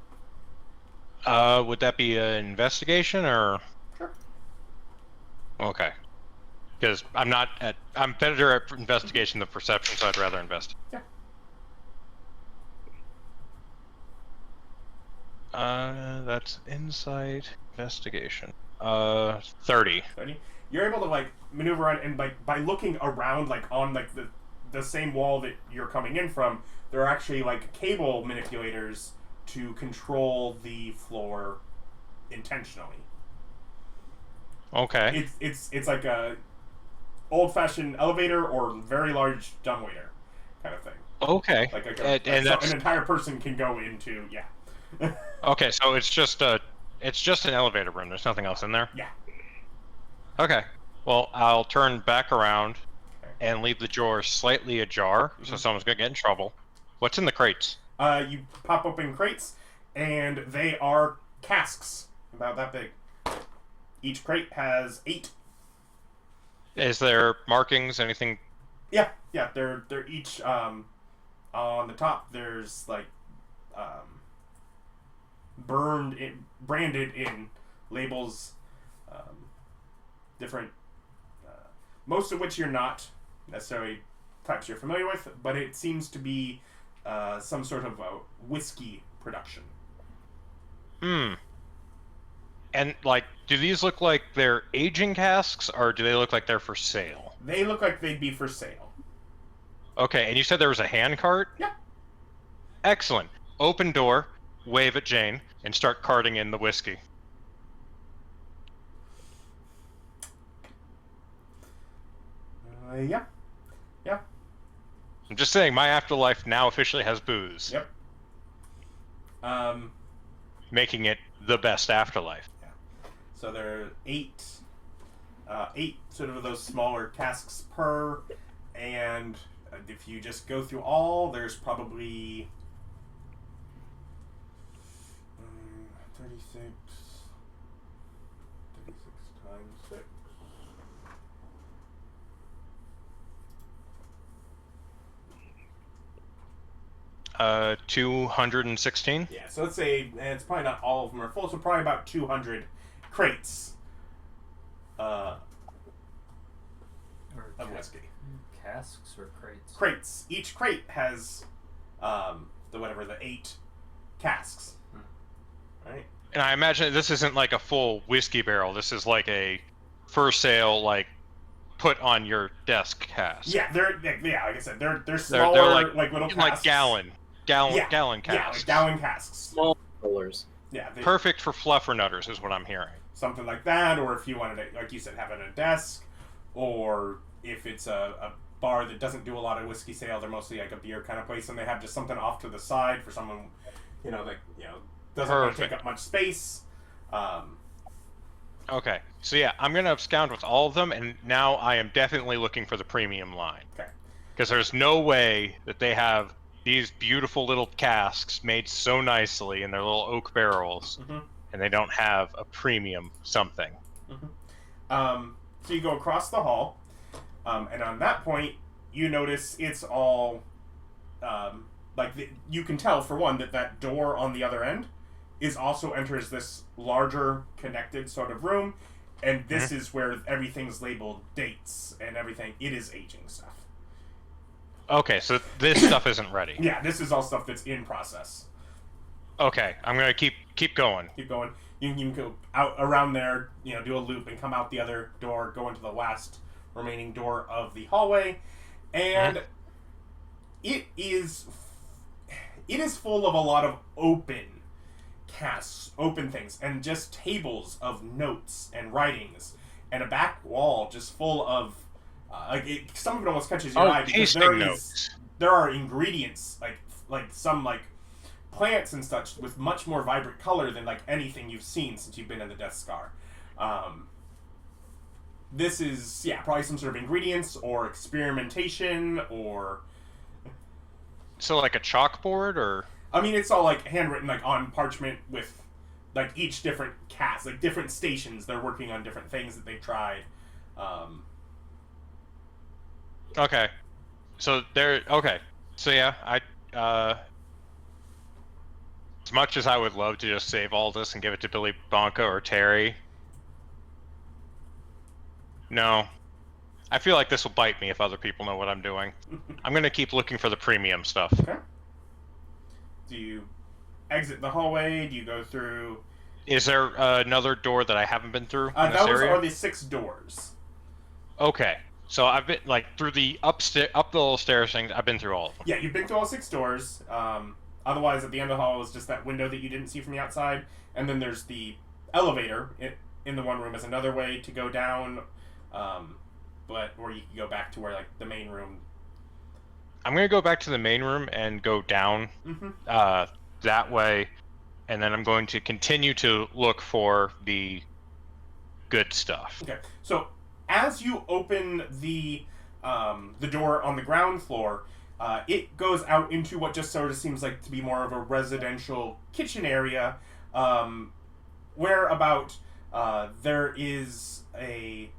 Would that be an investigation or?
Sure.
Okay. Because I'm better at investigation than perception, so I'd rather investigate.
Yeah.
That's insight investigation. 30.
30. You're able to like maneuver around, and like by looking around, like on like the same wall that you're coming in from, there are actually like cable manipulators to control the floor intentionally.
Okay.
It's like a old-fashioned elevator or very large dumbwaiter kind of thing.
Okay.
Like
and
so
that's
an entire person can go into, yeah.
okay. So it's just an elevator room. There's nothing else in there.
Yeah.
Okay. Well, I'll turn back around and leave the door slightly ajar, so someone's gonna get in trouble. What's in the crates?
You pop open crates, and they are casks about that big. Each crate has 8.
Is there markings? Anything?
Yeah. They're each on the top. There's like branded in labels, different. Most of which you're not necessarily types you're familiar with, but it seems to be some sort of a whiskey production.
And like, do these look like they're aging casks, or do they look like they're for sale?
They look like they'd be for sale.
Okay, and you said there was a hand cart?
Yeah.
Excellent. Open door, wave at Jane, and start carting in the whiskey.
Yeah.
I'm just saying, my afterlife now officially has booze.
Yep.
Making it the best afterlife.
Yeah. So there are 8 sort of those smaller casks per, and if you just go through all, there's probably 36 times 6.
216?
Yeah, so let's say it's probably not all of them are full, so probably about 200 crates of whiskey.
Casks or crates?
Crates. Each crate has the 8 casks. Right?
And I imagine this isn't like a full whiskey barrel. This is like a for sale, like put on your desk cask.
Yeah, like I said, they're smaller,
they're
like little casks.
Like gallon
Yeah,
casks.
like gallon casks.
Small rollers.
Yeah,
Perfect for fluffernutters is what I'm hearing.
Something like that, or if you wanted to, like you said, have it on a desk, or if it's a bar that doesn't do a lot of whiskey sale, they're mostly like a beer kind of place, and they have just something off to the side for someone, doesn't want to take up much space.
Okay, so yeah, I'm gonna abscond with all of them, and now I am definitely looking for the premium line.
Okay.
Because there's no way that they have these beautiful little casks made so nicely in their little oak barrels, and they don't have a premium something.
So you go across the hall, and on that point, you notice it's all, you can tell, for one, that door on the other end also enters this larger connected sort of room, and this is where everything's labeled dates and everything. It is aging stuff.
Okay, so this stuff isn't ready.
Yeah, this is all stuff that's in process.
Okay, I'm gonna keep going.
Keep going. You can go out around there, do a loop and come out the other door, go into the last remaining door of the hallway, and it is full of a lot of open casks, open things, and just tables of notes and writings, and a back wall just full of some of it almost catches your eye because there are ingredients like some plants and such with much more vibrant color than anything you've seen since you've been in the Death Scar. this is, yeah, probably some sort of ingredients or experimentation or...
So like a chalkboard, or?
I mean, it's all like handwritten, like on parchment with like each different cast, like different stations. They're working on different things that they've tried.
Okay. So there. Okay. So yeah, as much as I would love to just save all this and give it to Billy, Bonka, or Terry, no. I feel like this will bite me if other people know what I'm doing. I'm gonna keep looking for the premium stuff.
Okay. Do you exit the hallway? Do you go through?
Is there another door that I haven't been through in this
Those
area?
are the 6 doors.
Okay. So I've been like through the up the little stairs things. I've been through all of them.
Yeah, you've been through all 6 doors. Otherwise, at the end of the hall is just that window that you didn't see from the outside, and then there's the elevator in the one room as another way to go down. Or you can go back to where like the main room.
I'm gonna go back to the main room and go down that way, and then I'm going to continue to look for the good stuff.
Okay, so as you open the door on the ground floor, it goes out into what just sort of seems like to be more of a residential kitchen area, where about there is a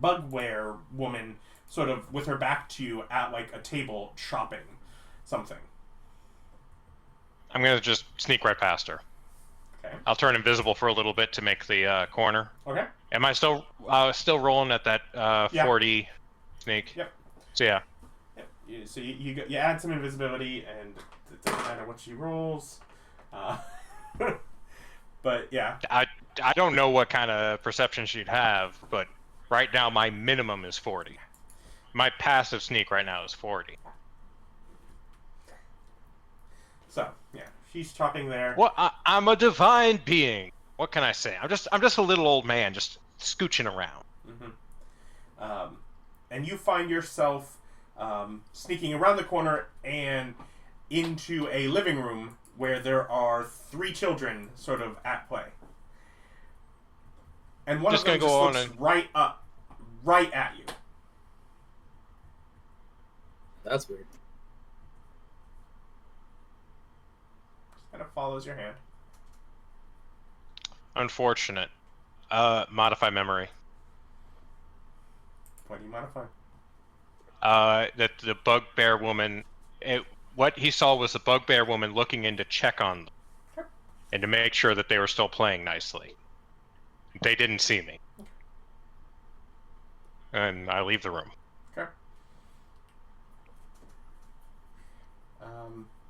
bugware woman sort of with her back to you at like a table chopping something.
I'm gonna just sneak right past her.
Okay.
I'll turn invisible for a little bit to make the corner.
Okay.
Am I still rolling at that 40 sneak?
Yep.
So yeah.
Yep. So you add some invisibility, and it doesn't matter what she rolls. But yeah.
I don't know what kind of perception she'd have, but right now my minimum is 40. My passive sneak right now is 40.
So yeah, she's chopping there.
What? I'm a divine being. What can I say? I'm just a little old man, just scooching around.
Mm-hmm. And you find yourself sneaking around the corner and into a living room where there are 3 children sort of at play. And one
Just
of them
gonna
just
go
looks
on and...
right at you.
That's weird.
Just kind of follows your hand.
Unfortunate. Modify memory.
What do you modify?
That the bugbear woman... what he saw was the bugbear woman looking in to check on them. And to make sure that they were still playing nicely. They didn't see me. And I leave the room.
Okay.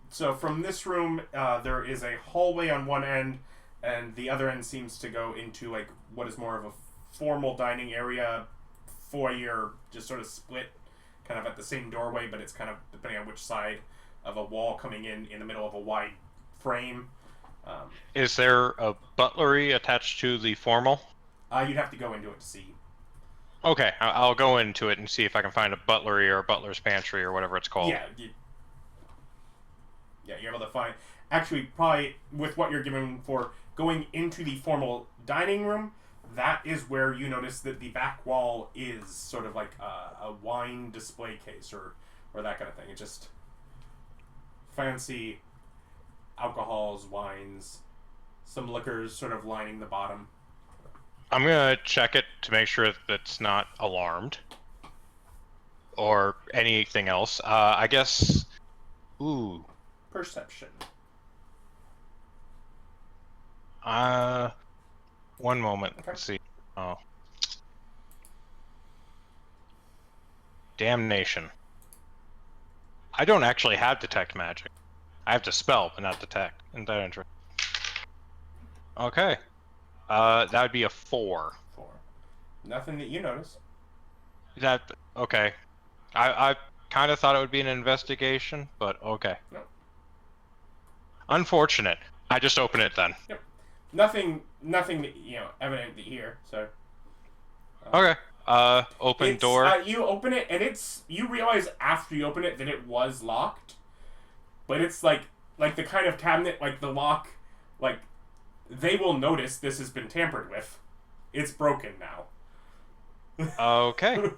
So from this room, there is a hallway on one end, and the other end seems to go into like what is more of a formal dining area, foyer, just sort of split, kind of at the same doorway, but it's kind of depending on which side of a wall coming in the middle of a wide frame.
Is there a butlery attached to the formal?
You'd have to go into it to see.
Okay, I'll go into it and see if I can find a butlery or a butler's pantry or whatever it's called.
Yeah, you're able to find. Actually, probably with what you're given for going into the formal dining room, that is where you notice that the back wall is sort of like a wine display case or that kind of thing. It's just fancy alcohols, wines, some liquors sort of lining the bottom.
I'm gonna check it to make sure that it's not alarmed or anything else. I guess. Ooh.
Perception.
1 moment.
Okay.
Let's see. Oh. Damnation. I don't actually have detect magic. I have to spell, but not detect. Isn't that interesting? Okay. That would be a 4.
4. Nothing that you notice.
Okay. I kind of thought it would be an investigation, but okay.
No.
Unfortunate. I just open it then.
Yep. Nothing that, evident here, so.
Okay. Open door.
You open it, and you realize after you open it that it was locked, but it's like the kind of cabinet, like the lock, like they will notice this has been tampered with. It's broken now.
Okay.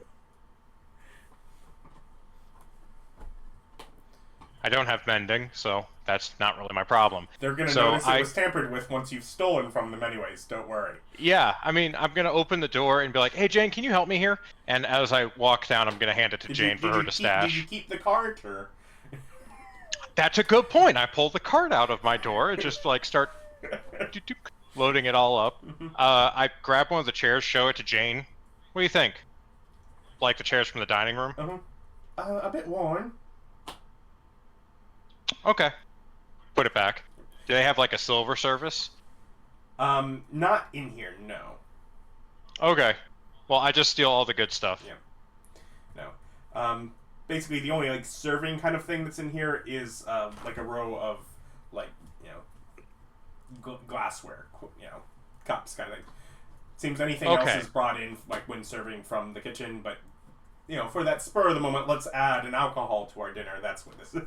I don't have mending, so that's not really my problem.
They're going to notice it was tampered with once you've stolen from them anyways, don't worry.
Yeah, I mean, I'm going to open the door and be like, hey, Jane, can you help me here? And as I walk down, I'm going to hand it to Jane for her to stash.
Did you keep the cart, or...?
That's a good point. I pull the cart out of my door and just, like, start loading it all up. I grab one of the chairs, show it to Jane. What do you think? Like the chairs from the dining room?
A bit worn.
Okay. Put it back. Do they have, like, a silver service?
Not in here, no.
Okay. Well, I just steal all the good stuff.
Yeah. No. Basically, the only, like, serving kind of thing that's in here is, like, a row of, like, you know, glassware, you know, cups kind of thing. Seems anything else is brought in, like, when serving from the kitchen, but, you know, for that spur of the moment, let's add an alcohol to our dinner. That's what this is.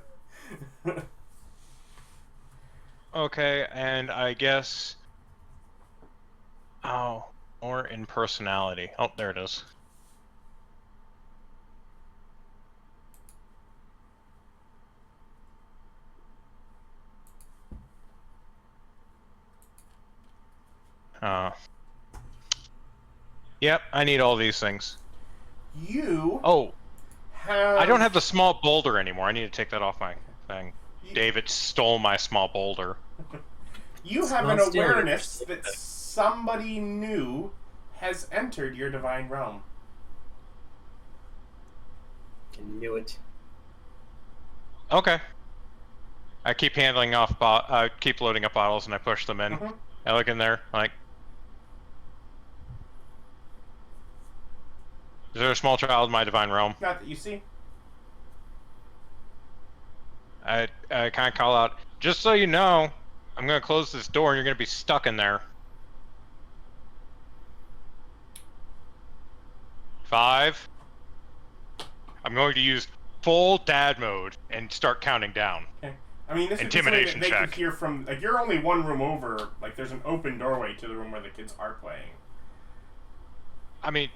Okay, and I guess... Oh, or in personality. Oh, there it is. Yep, I need all these things.
You...
Oh,
have...
I don't have the small boulder anymore. I need to take that off my thing. David stole my small boulder.
You have an awareness that somebody new has entered your divine realm.
I knew it.
Okay. I keep handling off. I keep loading up bottles, and I push them in. I look in there, like, is there a small child in my divine realm?
Not that you see.
I kind of call out, just so you know, I'm going to close this door and you're going to be stuck in there. 5. I'm going to use full dad mode and start counting down.
Okay. I mean, this
Intimidation
is something that they
check.
can hear from, like, you're only one room over, like, there's an open doorway to the room where the kids are playing.
I mean,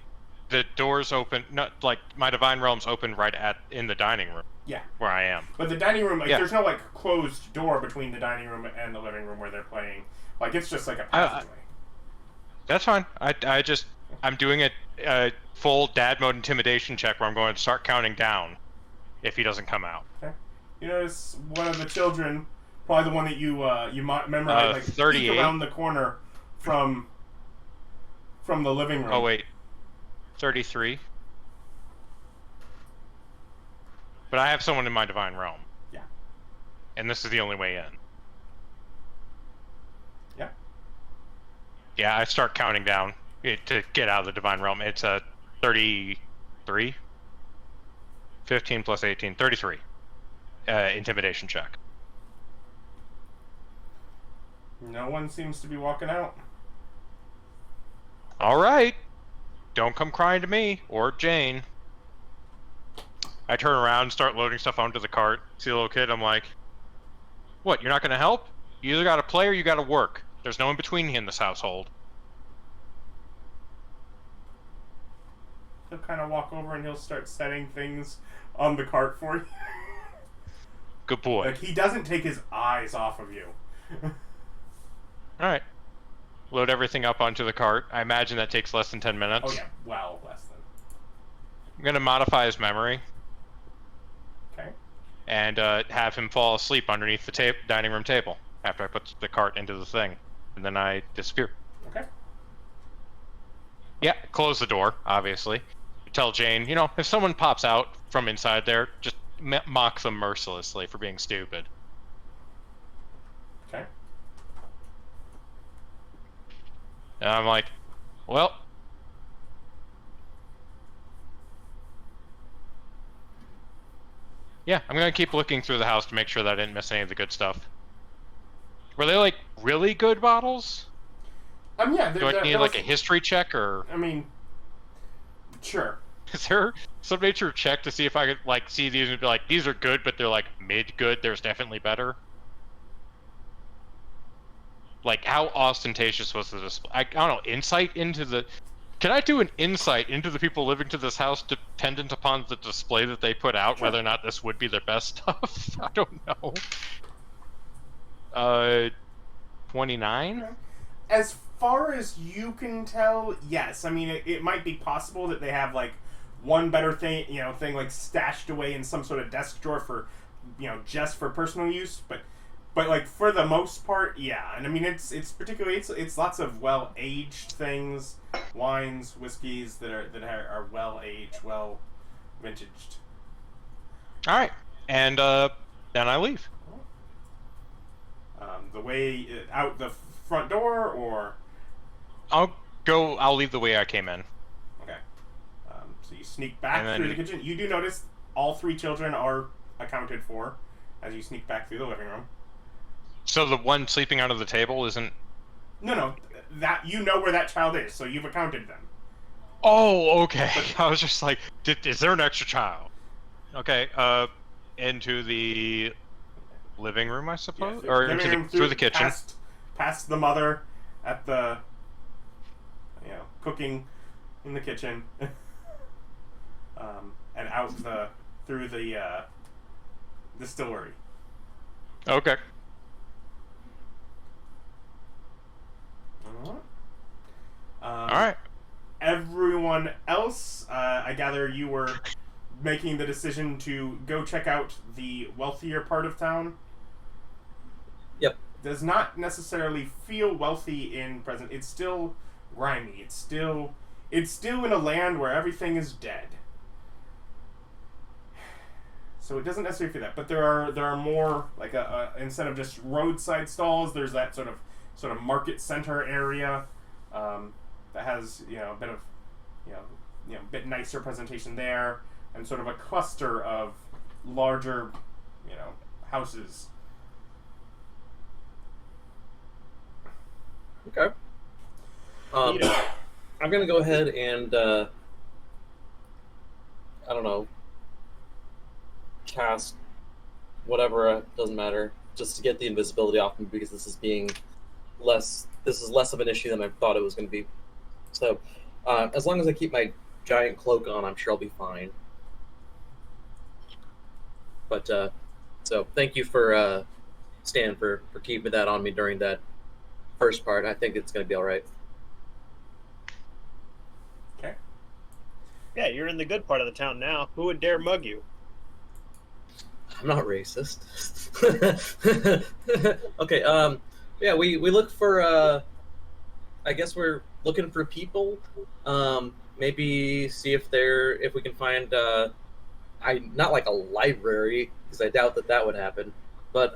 the door's open, not, like, my divine realm's open right in the dining room.
Yeah.
Where I am.
But the dining room, like,
Yeah.
there's no, like, closed door between the dining room and the living room where they're playing. Like, it's just like a passageway.
That's fine. I'm doing a full dad mode intimidation check where I'm going to start counting down if he doesn't come out.
Okay. You notice one of the children, probably the one that you memorize, like,
38.
peek around the corner from the living room.
Oh, wait. 33. But I have someone in my divine realm.
Yeah.
And this is the only way in.
Yeah.
Yeah, I start counting down to get out of the divine realm. It's a 33? 15 plus 18. 33. Intimidation check.
No one seems to be walking out.
Alright. Don't come crying to me or Jane. I turn around and start loading stuff onto the cart. See the little kid, I'm like, what, you're not gonna help? You either gotta play or you gotta work. There's no in between in this household.
He'll kind of walk over and he'll start setting things on the cart for you.
Good boy.
Like, he doesn't take his eyes off of you.
Alright. Load everything up onto the cart. I imagine that takes less than 10 minutes.
Oh yeah, well, less than.
I'm gonna modify his memory.
Okay.
And have him fall asleep underneath the dining room table after I put the cart into the thing. And then I disappear.
Okay.
Yeah, close the door, obviously. Tell Jane, you know, if someone pops out from inside there, just mock them mercilessly for being stupid.
Okay.
And I'm like, well... Yeah, I'm gonna keep looking through the house to make sure that I didn't miss any of the good stuff. Were they, like, really good bottles?
Yeah.
Do I need, like, a history check, or...
I mean, sure.
Is there some nature of check to see if I could, like, see these and be like, these are good, but they're, like, mid-good, there's definitely better? Like, how ostentatious was the display? I don't know. Insight into the. Can I do an insight into the people living to this house dependent upon the display that they put out, whether or not this would be their best stuff? I don't know. 29?
As far as you can tell, yes. I mean, it might be possible that they have, like, one better thing, thing, like, stashed away in some sort of desk drawer for, just for personal use, but like, for the most part, yeah. And I mean, it's particularly, it's lots of well-aged things, wines, whiskeys that are well-aged, well-vintaged.
Alright. And, then I leave.
The way out the front door, or...
I'll leave the way I came in.
Okay. So you sneak back through the kitchen. You do notice all 3 children are accounted for as you sneak back through the living room.
So the one sleeping under the table isn't...
No. That you know where that child is, so you've accounted them.
Oh, okay. I was just like, is there an extra child? Okay, into the living room, I suppose?
Yeah,
or into through the kitchen.
Past the mother at the, cooking in the kitchen. And out through the distillery.
Okay. Alright.
Everyone else, I gather you were making the decision to go check out the wealthier part of town.
Yep.
Does not necessarily feel wealthy in present. It's still grimy. It's still in a land where everything is dead. So it doesn't necessarily feel that. But there are more, like, instead of just roadside stalls, there's that sort of market center area that has a bit of bit nicer presentation there, and sort of a cluster of larger houses.
Okay. I'm gonna go ahead and I don't know, cast whatever, doesn't matter, just to get the invisibility off me, because this is less of an issue than I thought it was going to be. So as long as I keep my giant cloak on, I'm sure I'll be fine. But so thank you for Stan for keeping that on me during that first part. I think it's going to be all right.
Okay.
Yeah, you're in the good part of the town now. Who would dare mug you?
I'm not racist. Okay, yeah, we look for, I guess we're looking for people. Maybe see if we can find, not like a library, because I doubt that would happen, but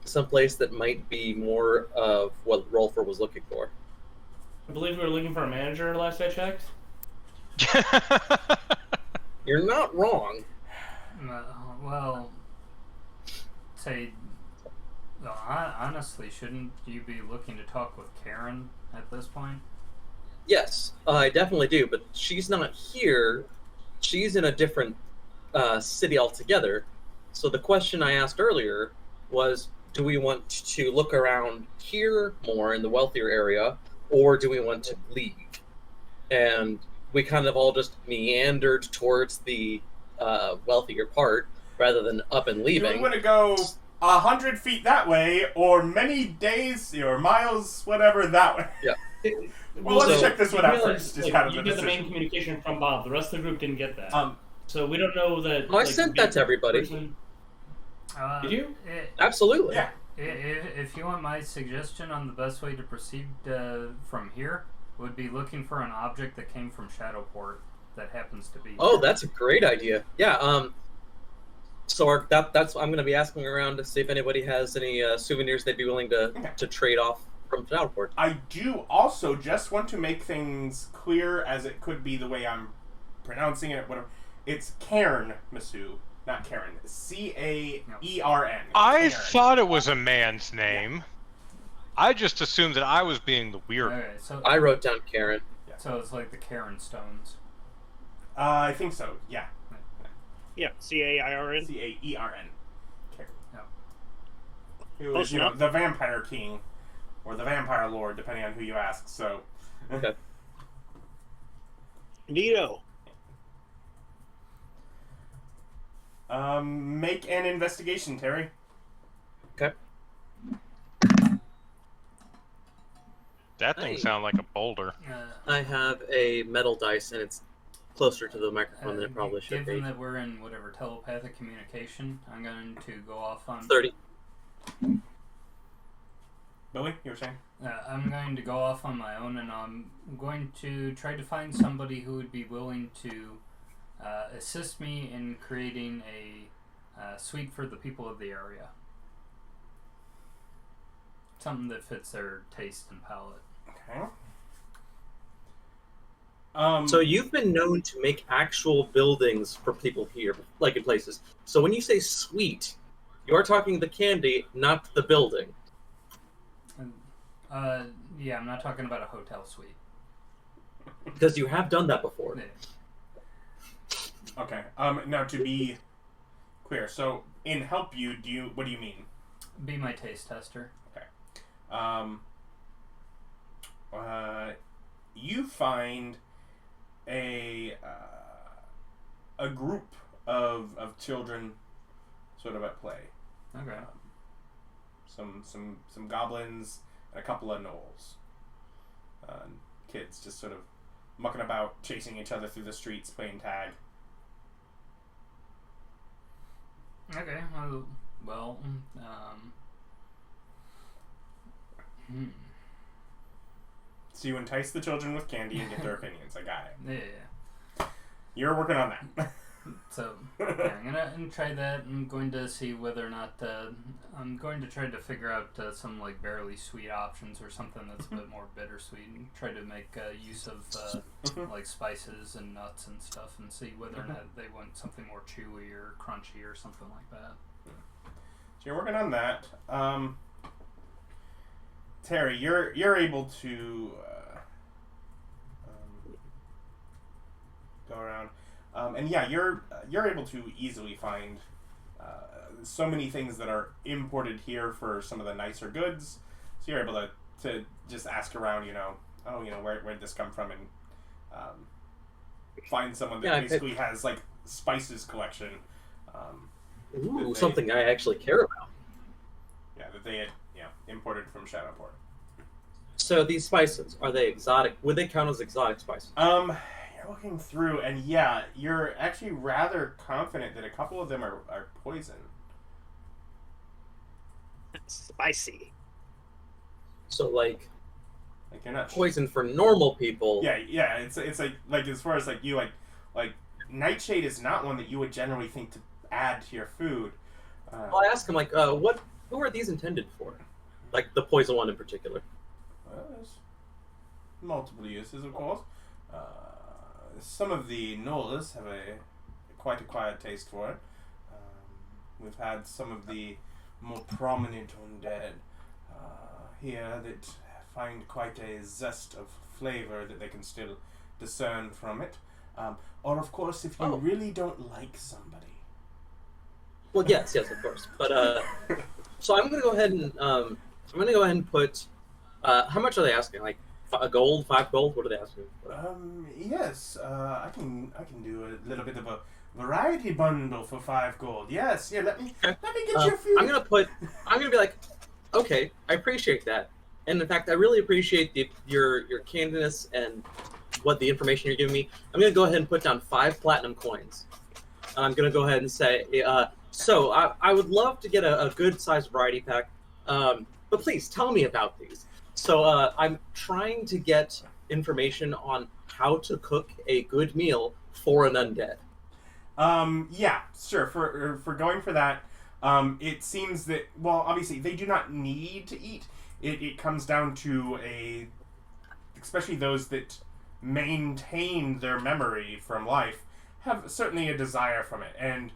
some place that might be more of what Rolfur was looking for.
I believe we were looking for a manager last I checked.
You're not wrong.
Well, honestly, shouldn't you be looking to talk with Karen at this point?
Yes, I definitely do, but she's not here. She's in a different city altogether. So the question I asked earlier was, do we want to look around here more in the wealthier area, or do we want to leave? And we kind of all just meandered towards the wealthier part, rather than up and leaving.
Do we want to go 100 feet that way, or many days or miles, whatever, that way?
Yeah.
Well, let's check this one out first. Just kind of
you
a
get the main
decision.
communication from Bob. The rest of the group didn't get that. So we don't know that.
I sent that to everybody.
Did you?
Absolutely.
Yeah.
If you want my suggestion on the best way to proceed from here, would be looking for an object that came from Shadowport that happens to be.
Oh, that's a great idea. Yeah. So that's I'm going to be asking around to see if anybody has any souvenirs they'd be willing to trade off from Shadowport.
I do also just want to make things clear, as it could be the way I'm pronouncing it. Whatever. It's Cairn, Misu, not Karen. C-A-E-R-N.
I thought it was a man's name. Yeah. I just assumed that I was being the weird.
Okay, so
I wrote down Karen.
Yeah.
So it's like the Karen stones.
I think so. Yeah.
Yeah, C-A-I-R-N.
C-A-E-R-N.
No.
It was, the Vampire King or the vampire lord, depending on who you ask. So,
Okay.
Neato.
Make an investigation, Terry.
Okay.
That thing sounds like a boulder.
I have a metal dice, and it's closer to the microphone than it probably should
given
be.
that we're in whatever telepathic communication, I'm going to go off on
30.
Billy, you were saying?
I'm going to go off on my own, and I'm going to try to find somebody who would be willing to assist me in creating a suite for the people of the area. Something that fits their taste and palate.
Okay.
So you've been known to make actual buildings for people here, like in places. So when you say suite, you are talking the candy, not the building.
Yeah, I'm not talking about a hotel suite.
Because you have done that before.
Yeah.
Okay. Now to be clear, so in help you, what do you mean?
Be my taste tester.
You find a group of children sort of at play.
Okay.
Some goblins and a couple of gnolls. Kids just sort of mucking about, chasing each other through the streets, playing tag.
Okay. Well.
So you entice the children with candy and get their opinions. I got it.
Yeah.
You're working on that.
So yeah, I'm gonna try that. I'm going to see whether or not I'm going to try to figure out some like barely sweet options or something that's a bit more bittersweet, and try to make use of like spices and nuts and stuff, and see whether or not they want something more chewy or crunchy or something like that.
So you're working on that. Terry, you're able to go around. And yeah, you're able to easily find so many things that are imported here for some of the nicer goods. So you're able to just ask around, where'd this come from, and find someone that basically has like spices collection.
Ooh, something I actually care about.
Yeah, that they had imported from Shadowport.
So these spices, are they exotic? Would they count as exotic spices?
You're looking through, and yeah, you're actually rather confident that a couple of them are poison.
Spicy.
So like
you're not
poison for normal people.
Yeah. It's like as far as like you like nightshade is not one that you would generally think to add to your food.
Well, I ask him like, who are these intended for? Like the poison one in particular.
Well, there's multiple uses, of course. Some of the gnolls have quite acquired taste for it. We've had some of the more prominent undead here that find quite a zest of flavor that they can still discern from it. Or, of course, if you really don't like somebody.
Well, yes, of course. But so I'm gonna go ahead and put. How much are they asking? Like a gold, 5 gold? What are they asking?
Yes. I can do a little bit of a variety bundle for 5 gold. Yes. Yeah. Let me get your food.
I'm gonna be like, okay, I appreciate that, and in fact, I really appreciate your candidness and what the information you're giving me. I'm gonna go ahead and put down 5 platinum coins. I'm gonna go ahead and say, so I would love to get a good sized variety pack, but please tell me about these. So I'm trying to get information on how to cook a good meal for an undead.
Yeah, sure. For going for that, it seems that, well, obviously they do not need to eat. It comes down to especially those that maintain their memory from life, have certainly a desire from it, and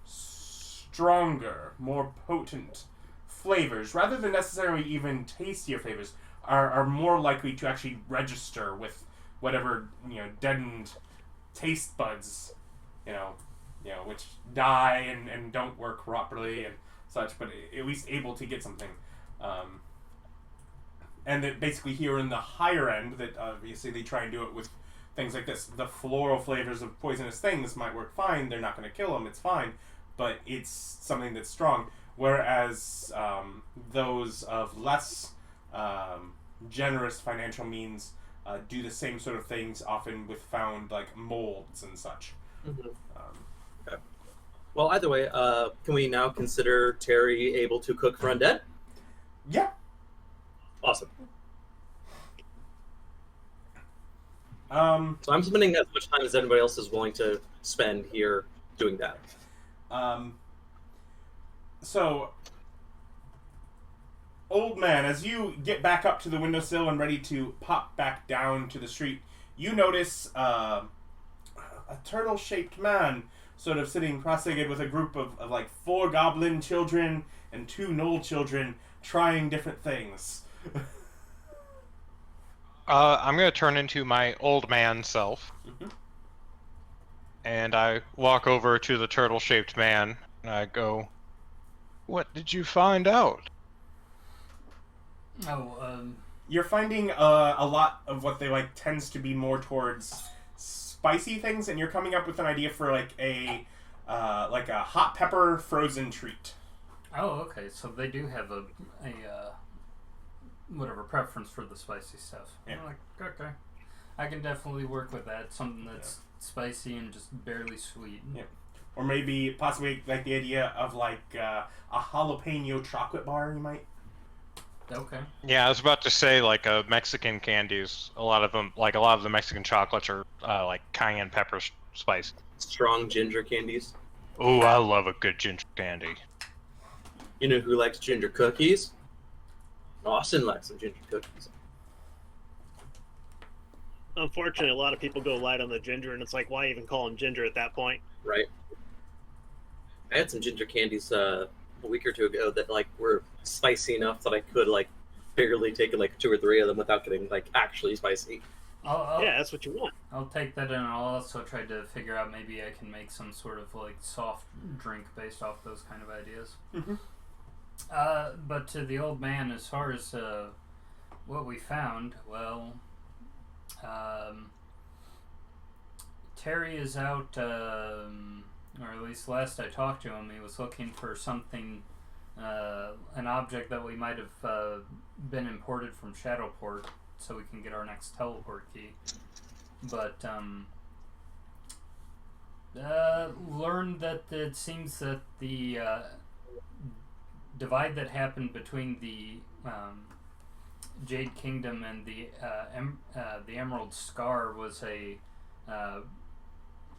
stronger, more potent flavors, rather than necessarily even tastier flavors, are more likely to actually register with whatever deadened taste buds, which die and don't work properly and such, but at least able to get something. and that basically here in the higher end, that obviously they try and do it with things like this. The floral flavors of poisonous things might work fine. They're not going to kill them. It's fine, but it's something that's strong. Whereas those of less generous financial means do the same sort of things, often with found like molds and such.
Okay. Well, either way, can we now consider Terry able to cook for undead?
Yeah.
Awesome.
Um,
So I'm spending as much time as everybody else is willing to spend here doing that.
So, old man, as you get back up to the windowsill and ready to pop back down to the street, you notice a turtle-shaped man sort of sitting cross-legged with a group of like 4 goblin children and 2 gnoll children trying different things.
I'm going to turn into my old man self.
Mhm.
And I walk over to the turtle-shaped man, and I go, "What did you find out?"
You're finding a lot of what they like tends to be more towards spicy things, and you're coming up with an idea for like a hot pepper frozen treat.
Oh, okay. So they do have a whatever preference for the spicy stuff.
Yeah.
I'm like, okay, I can definitely work with that. Something that's spicy and just barely sweet.
Yeah. Or maybe possibly like the idea of like a jalapeno chocolate bar. You might.
Okay.
Yeah, I was about to say, like, Mexican candies, a lot of the Mexican chocolates are, like, cayenne pepper spice.
Strong ginger candies.
Ooh, I love a good ginger candy.
You know who likes ginger cookies? Austin likes some ginger cookies.
Unfortunately, a lot of people go light on the ginger, and it's like, why even call them ginger at that point?
Right. I had some ginger candies a week or 2 ago that like were spicy enough that I could like barely take like 2 or 3 of them without getting like actually spicy.
Yeah, that's what you want.
I'll take that, and I'll also try to figure out maybe I can make some sort of like soft drink based off those kind of ideas.
Mm-hmm.
But to the old man, as far as what we found, well, Terry is out, or at least last I talked to him, he was looking for something, an object that we might have been imported from Shadowport, so we can get our next teleport key. But learned that it seems that the divide that happened between the Jade Kingdom and the Emerald Scar was a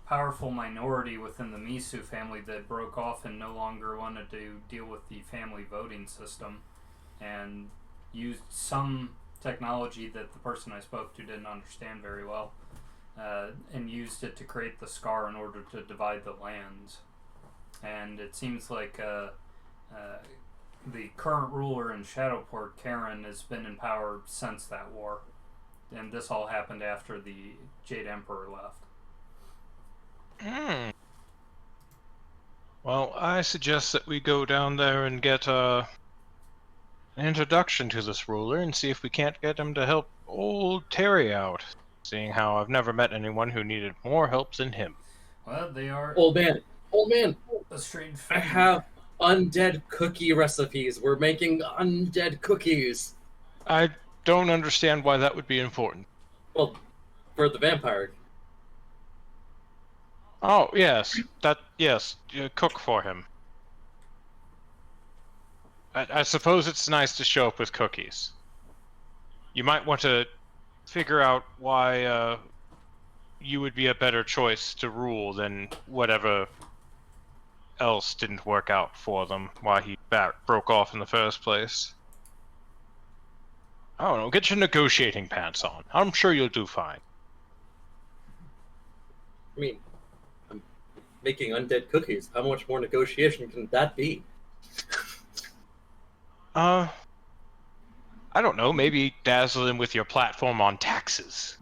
powerful minority within the Misu family that broke off and no longer wanted to deal with the family voting system, and used some technology that the person I spoke to didn't understand very well, and used it to create the Scar in order to divide the lands. And it seems like the current ruler in Shadowport, Karen, has been in power since that war. And this all happened after the Jade Emperor left.
Well, I suggest that we go down there and get an introduction to this ruler and see if we can't get him to help old Terry out, seeing how I've never met anyone who needed more help than him.
Well, they are
Old man,
a strange
I
family.
have undead cookie recipes. We're making undead cookies.
I don't understand why that would be important.
Well, for the vampire.
Oh, yes. Cook for him. I suppose it's nice to show up with cookies. You might want to figure out why you would be a better choice to rule than whatever else didn't work out for them, why he broke off in the first place. I don't know, get your negotiating pants on. I'm sure you'll do fine.
I mean, I'm making undead cookies. How much more negotiation can that be?
I don't know, maybe dazzle him with your platform on taxes.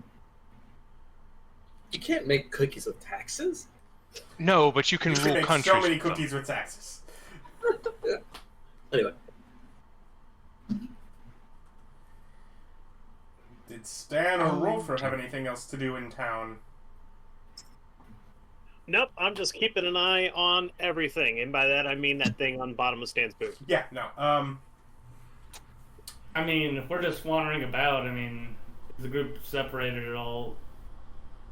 You can't make cookies with taxes.
No, but you can
You
rule
make
countries
so many
with them.
cookies with taxes.
Anyway,
Did Stan or Rolfur have anything else to do in town?
Nope, I'm just keeping an eye on everything, and by that I mean that thing on the bottom of Stan's boot.
Yeah, no.
I mean, if we're just wandering about, I mean, is the group separated at all?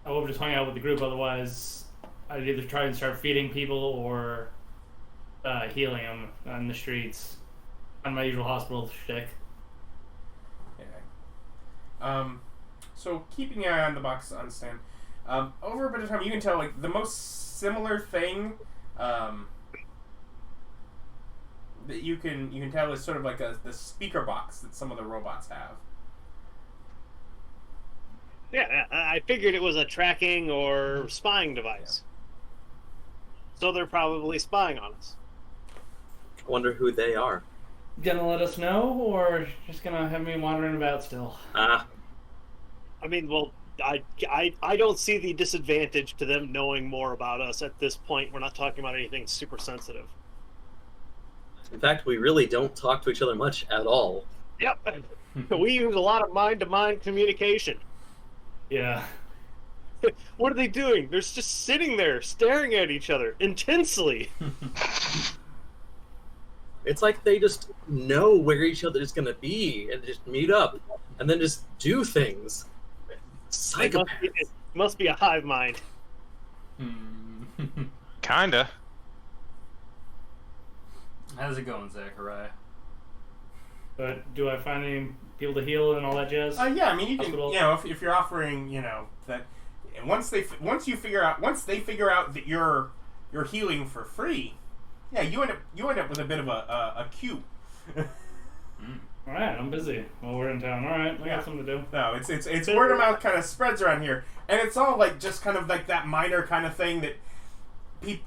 I would have just hung out with the group, otherwise I'd either try and start feeding people or healing them on the streets on my usual hospital shtick.
Yeah. So keeping an eye on the box on Stan. Over a bit of time, you can tell like the most similar thing that you can tell is sort of like the speaker box that some of the robots have.
Yeah, I figured it was a tracking or spying device. So they're probably spying on us.
I wonder who they are.
Gonna let us know, or just gonna have me wandering about still?
I mean, well, I don't see the disadvantage to them knowing more about us at this point. We're not talking about anything super sensitive.
In fact, we really don't talk to each other much at all.
Yep. We use a lot of mind-to-mind communication.
Yeah.
What are they doing? They're just sitting there staring at each other intensely.
It's like they just know where each other is going to be and just meet up and then just do things. Psychopaths.
It must be a hive mind.
Kinda.
How's it going, Zachariah?
But do I find any people to heal and all that jazz?
Yeah, I mean, you can,
Hospital.
you know, if you're offering, you know, that once they figure out that you're healing for free, yeah, you end up with a bit of a queue.
All right, I'm busy. Well, we're in town. All right, I
Yeah.
got something to do.
No, it's word of mouth kind of spreads around here, and it's all like just kind of like that minor kind of thing that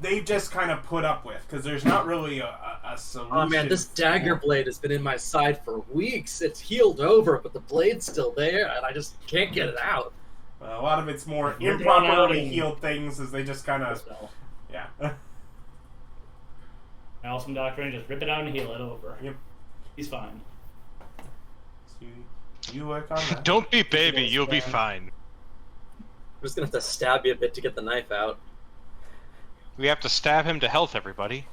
they just kind of put up with because there's not really a solution.
Oh man, this dagger blade has been in my side for weeks. It's healed over, but the blade's still there, and I just can't get it out.
A lot of it's more
Rip it on out
improperly
and-
healed things as they just kind of
Spell.
yeah.
Awesome doctrine, just rip it out and heal it over.
Yep.
He's fine.
So you work on that.
Don't be baby, you'll be fine.
I'm just gonna have to stab you a bit to get the knife out.
We have to stab him to health, everybody.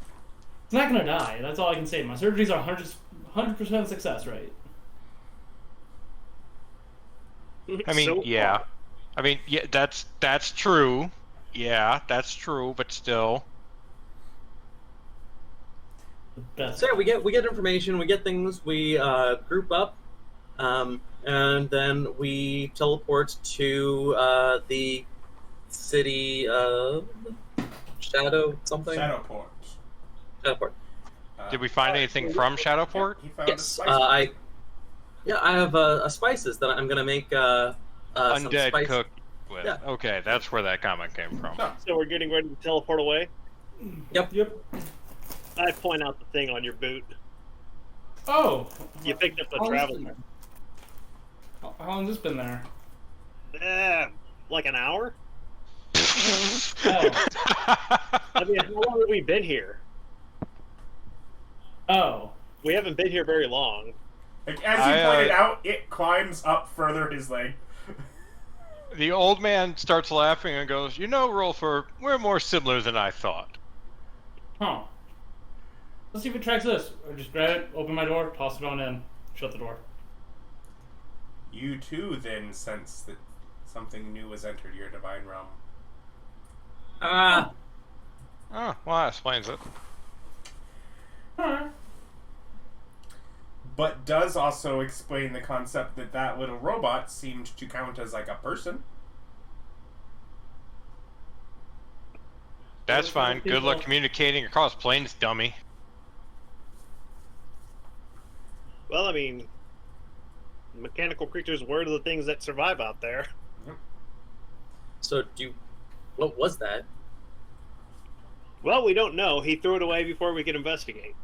He's not gonna die. That's all I can say. My surgeries are 100% success rate.
I mean,
So
yeah.
far.
I mean, yeah, that's true. Yeah, that's true, but still.
The best.
So yeah, we get information, we get things, we group up, and then we teleport to the city Shadow something.
Shadowport.
Shadowport.
Did we find anything from Shadowport?
He found a
Yes,
spice
I have spices that I'm gonna make some
Undead
spice.
cooked with.
Yeah.
Okay, that's where that comment came from.
No.
So we're getting ready to teleport away.
Yep.
I point out the thing on your boot.
Oh!
You picked up the
How
travel.
long's it been there? How long has this been there?
Like an hour?
Oh.
I mean, how long have we been here?
Oh.
We haven't been here very long.
Like, as you pointed out, it climbs up further his leg.
The old man starts laughing and goes, "You know, Rolfur, we're more similar than I thought."
Huh. Let's see if it tracks this. Or just grab it, open my door, toss it on in, shut the door.
You too then sense that something new has entered your divine realm.
Ah,
Oh, well, that explains it.
Alright.
But does also explain the concept that that little robot seemed to count as like a person.
That's fine. Good luck communicating across planes, dummy.
Well, I mean, mechanical creatures were the things that survive out there.
so what was that?
Well, we don't know. He threw it away before we could investigate.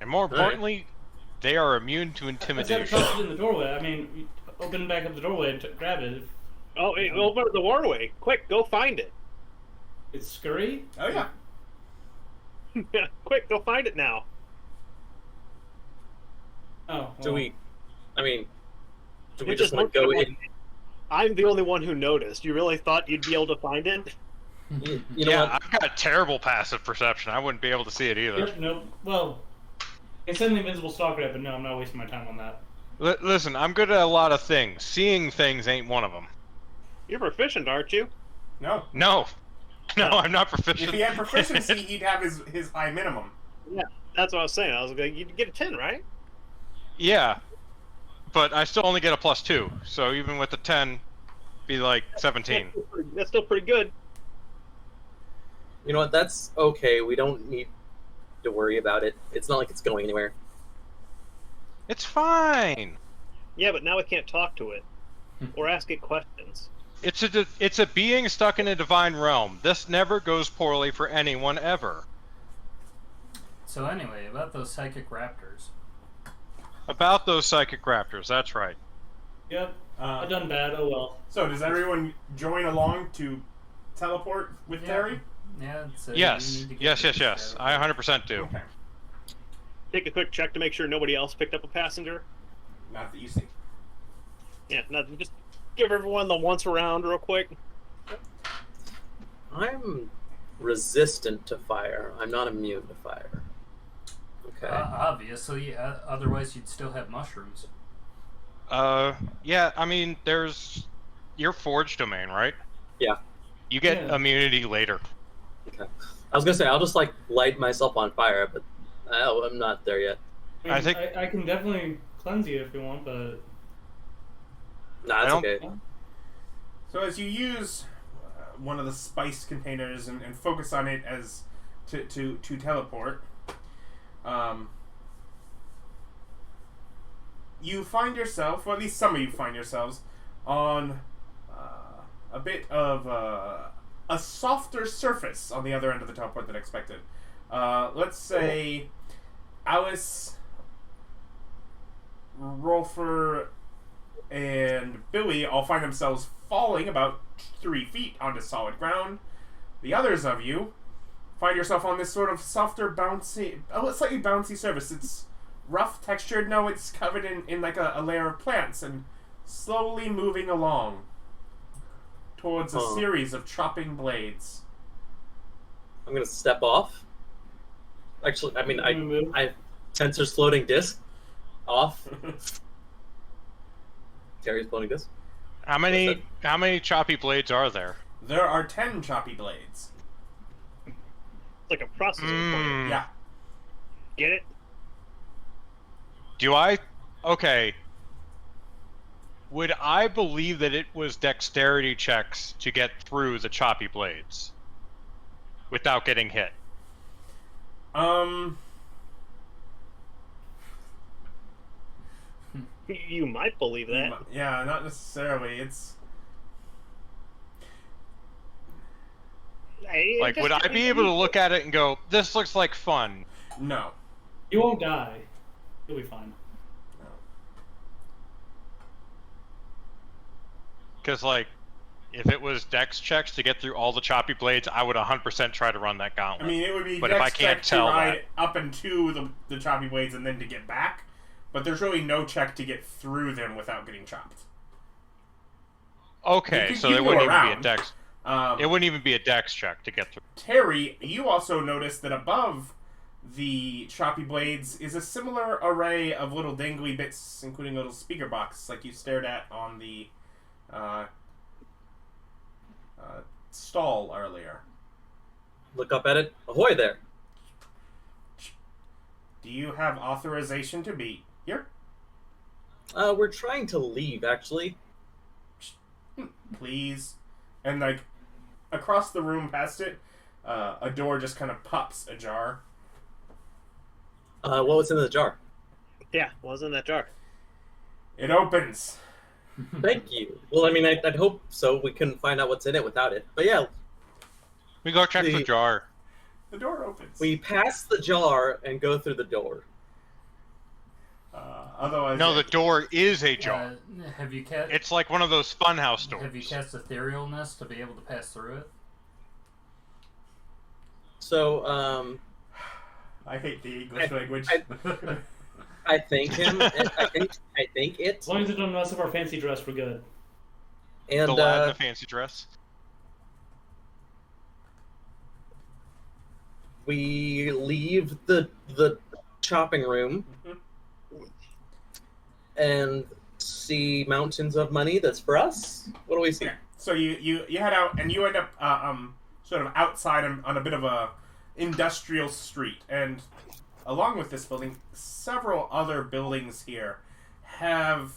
And more importantly, they are immune to
Let's have it
intimidation.
tossed in the doorway. I mean, open back up the doorway and grab it.
Oh, hey, open the doorway. Quick, go find it.
It's scurry?
Oh yeah.
Quick, go find it now.
Oh.
Do
well.
we? I mean, Do we just want to go in?
I'm the only one who noticed. You really thought you'd be able to find it?
You know what?
I've got terrible passive perception. I wouldn't be able to see it either.
Yep, nope. Well, I send the Invincible Stalker up, but no, I'm not wasting my time on that.
Listen, I'm good at a lot of things. Seeing things ain't one of them.
You're proficient, aren't you?
No.
No, I'm not proficient.
If he had proficiency, he'd have his high minimum.
Yeah, that's what I was saying. I was like, you'd get a 10, right?
Yeah, but I still only get a +2. So even with the 10, be like 17.
That's still pretty good.
You know what? That's okay. We don't need to worry about it. It's not like it's going anywhere.
It's fine.
Yeah, but now we can't talk to it or ask it questions.
It's a being stuck in a divine realm. This never goes poorly for anyone ever.
So anyway, about those psychic raptors.
About those psychic raptors, that's right.
Yep, I've done bad. Oh well.
So does everyone join along to teleport with Terry?
Yeah. So
Yes. I 100% do.
Okay.
Take a quick check to make sure nobody else picked up a passenger.
Not that you see.
Yeah, nothing. Just give everyone the once around real quick.
I'm resistant to fire. I'm not immune to fire. Okay.
Obviously, otherwise you'd still have mushrooms.
Yeah, I mean, your forge domain, right?
Yeah.
You get immunity later.
Okay. I was gonna say I'll just like light myself on fire, but I'm not there yet.
I think I can definitely cleanse you if you want, but
Nah, it's okay.
So as you use one of the spice containers and focus on it as to teleport, you find yourself, or at least some of you find yourselves, on a bit of a softer surface on the other end of the teleport than expected. Let's say Alice, Rolfur, and Billy all find themselves falling about 3 feet onto solid ground. The others of you find yourself on this sort of softer, bouncy, slightly bouncy surface. It's rough textured. No, it's covered in like a layer of plants and slowly moving along towards a series of chopping blades.
I'm gonna step off. Actually, I mean, I Tensor's floating disc off. Terry's floating disc.
How many choppy blades are there?
There are 10 choppy blades.
Like a processing plant.
Yeah.
Get it?
Okay. Would I believe that it was dexterity checks to get through the choppy blades without getting hit?
You might believe that.
Yeah, not necessarily. It's
like, would I be able to look at it and go, "This looks like fun"?
no.
you won't die. You'll be fine.
Because, like, if it was dex checks to get through all the choppy blades, I would 100% try to run that gauntlet.
I mean, it would be
But if I
dex
can't
check to
tell
ride up into the choppy blades and then to get back, but there's really no check to get through them without getting chopped.
Okay, so there wouldn't even be a dex. It wouldn't even be a dex check to get through.
Terry, you also noticed that above the choppy blades is a similar array of little dangly bits, including a little speaker box, like you stared at on the stall earlier.
Look up at it. Ahoy there!
Do you have authorization to be here?
We're trying to leave, actually.
Please. And, like, across the room past it, a door just kind of pops ajar.
What was in the jar?
Yeah, what was in that jar?
It opens.
Thank you. Well, I mean, I'd hope so. We couldn't find out what's in it without it. But yeah,
We go check the jar.
The door opens.
we pass the jar and go through the door.
Otherwise,
No, the door is a jar.
Have you cast?
It's like one of those funhouse doors.
Have you cast etherealness to be able to pass through it?
So,
I hate the English language.
I thank him. I thank it.
As long as it don't mess up our fancy dress, we're good.
And
The lad in the fancy dress.
we leave the shopping room and see mountains of money. That's for us. What do we see?
Yeah. So you head out and you end up sort of outside on a bit of a industrial street, and along with this building, several other buildings here have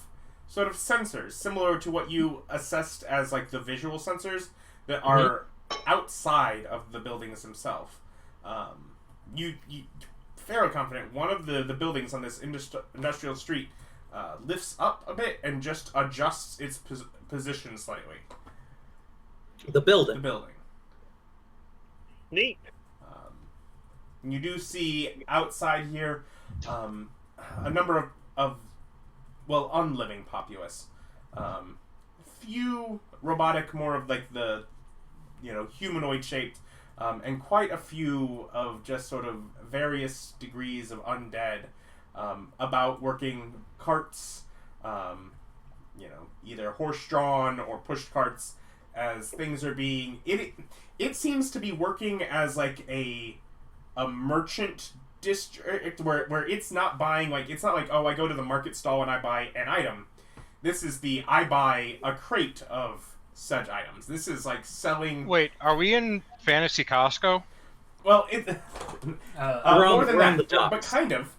sort of sensors similar to what you assessed as like the visual sensors that are outside of the buildings themselves. You fairly confident one of the buildings on this industrial street lifts up a bit and just adjusts its position slightly.
The building.
The building.
Neat.
You do see outside here a number of unliving populace. Few robotic, more of like the humanoid shaped, and quite a few of just sort of various degrees of undead about working carts, either horse-drawn or pushed carts, as things are being... It seems to be working as like a merchant district where it's not buying, like, it's not like, oh, I go to the market stall and I buy an item. This is I buy a crate of such items. This is like selling...
Wait, are we in Fantasy Costco?
Well, more than that, but kind of.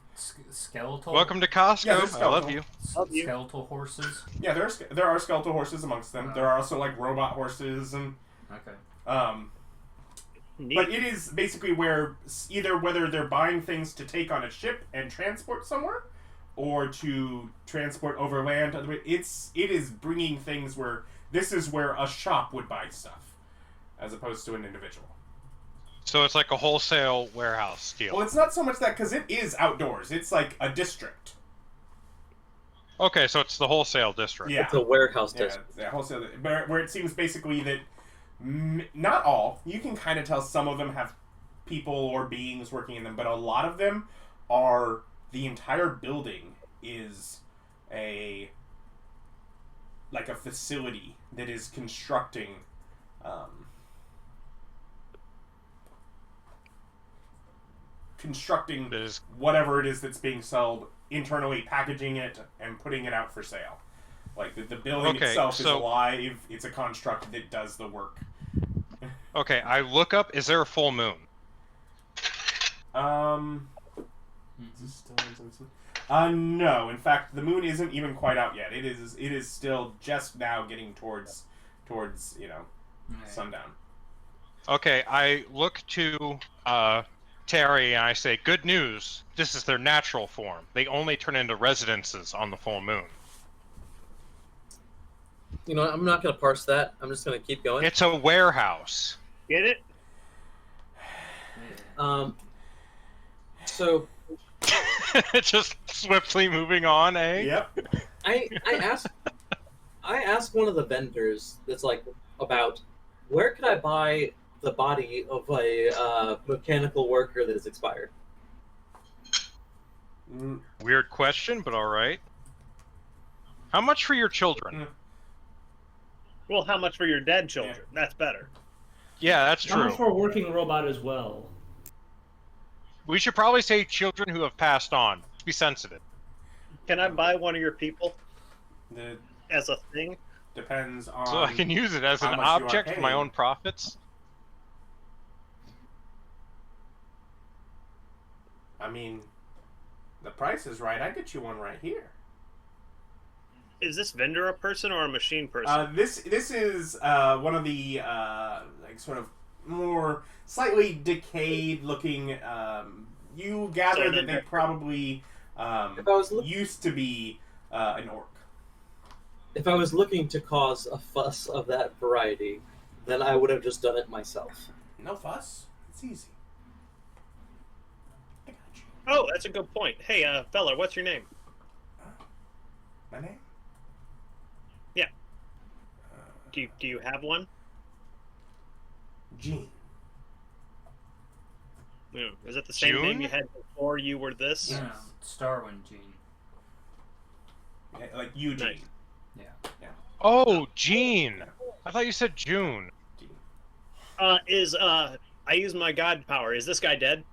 Skeletal.
Welcome to Costco.
Yeah,
I love you.
Skeletal horses.
Yeah, there are skeletal horses amongst them. There are also like robot horses and...
Okay.
Neat.
But it is basically where either whether they're buying things to take on a ship and transport somewhere, or to transport over land. It is bringing things where this is where a shop would buy stuff, as opposed to an individual.
So it's like a wholesale warehouse deal.
Well, it's not so much that, because it is outdoors. It's like a district.
Okay, so it's the wholesale district.
Yeah.
It's a warehouse district.
Yeah, wholesale. Where it seems basically that not all. You can kind of tell some of them have people or beings working in them, but a lot of them are... The entire building is a facility that is constructing whatever it is that's being sold internally, packaging it and putting it out for sale. Like the building itself is alive. It's a construct that does the work.
Okay, I look up. Is there a full moon?
No. In fact, the moon isn't even quite out yet. It is still just now getting towards sundown.
Okay, I look to Terry and I say, "Good news. This is their natural form. They only turn into residences on the full moon."
You know, I'm not going to parse that. I'm just going to keep going.
It's a warehouse.
Get it?
So
Just swiftly moving on, eh?
Yep.
I asked one of the vendors that's like about where could I buy the body of a mechanical worker that is expired.
Weird question, but all right. How much for your children?
Well, how much for your dead children?
Yeah.
That's better.
Yeah, that's
How much
true.
for a working robot as well?
We should probably say children who have passed on. Be sensitive.
Can I buy one of your people
It
as a thing?
depends on...
So I can use it as
how
an
much you are
object for my
paying.
own profits.
I mean, the price is right. I get you one right here.
Is this vendor a person or a machine person?
This is one of the sort of more slightly decayed looking. You gather that they probably used to be an orc.
If I was looking to cause a fuss of that variety, then I would have just done it myself.
No fuss. It's easy. I got you.
Oh, that's a good point. Hey, fella, what's your name?
My name?
Yeah. Do you have one?
Gene.
Is it the same name
June?
you had before you were this?
Yeah, Starwind Gene.
Like Eugene.
Yeah.
Oh, Gene. I thought you said June.
Gene.
I use my god power. Is this guy dead?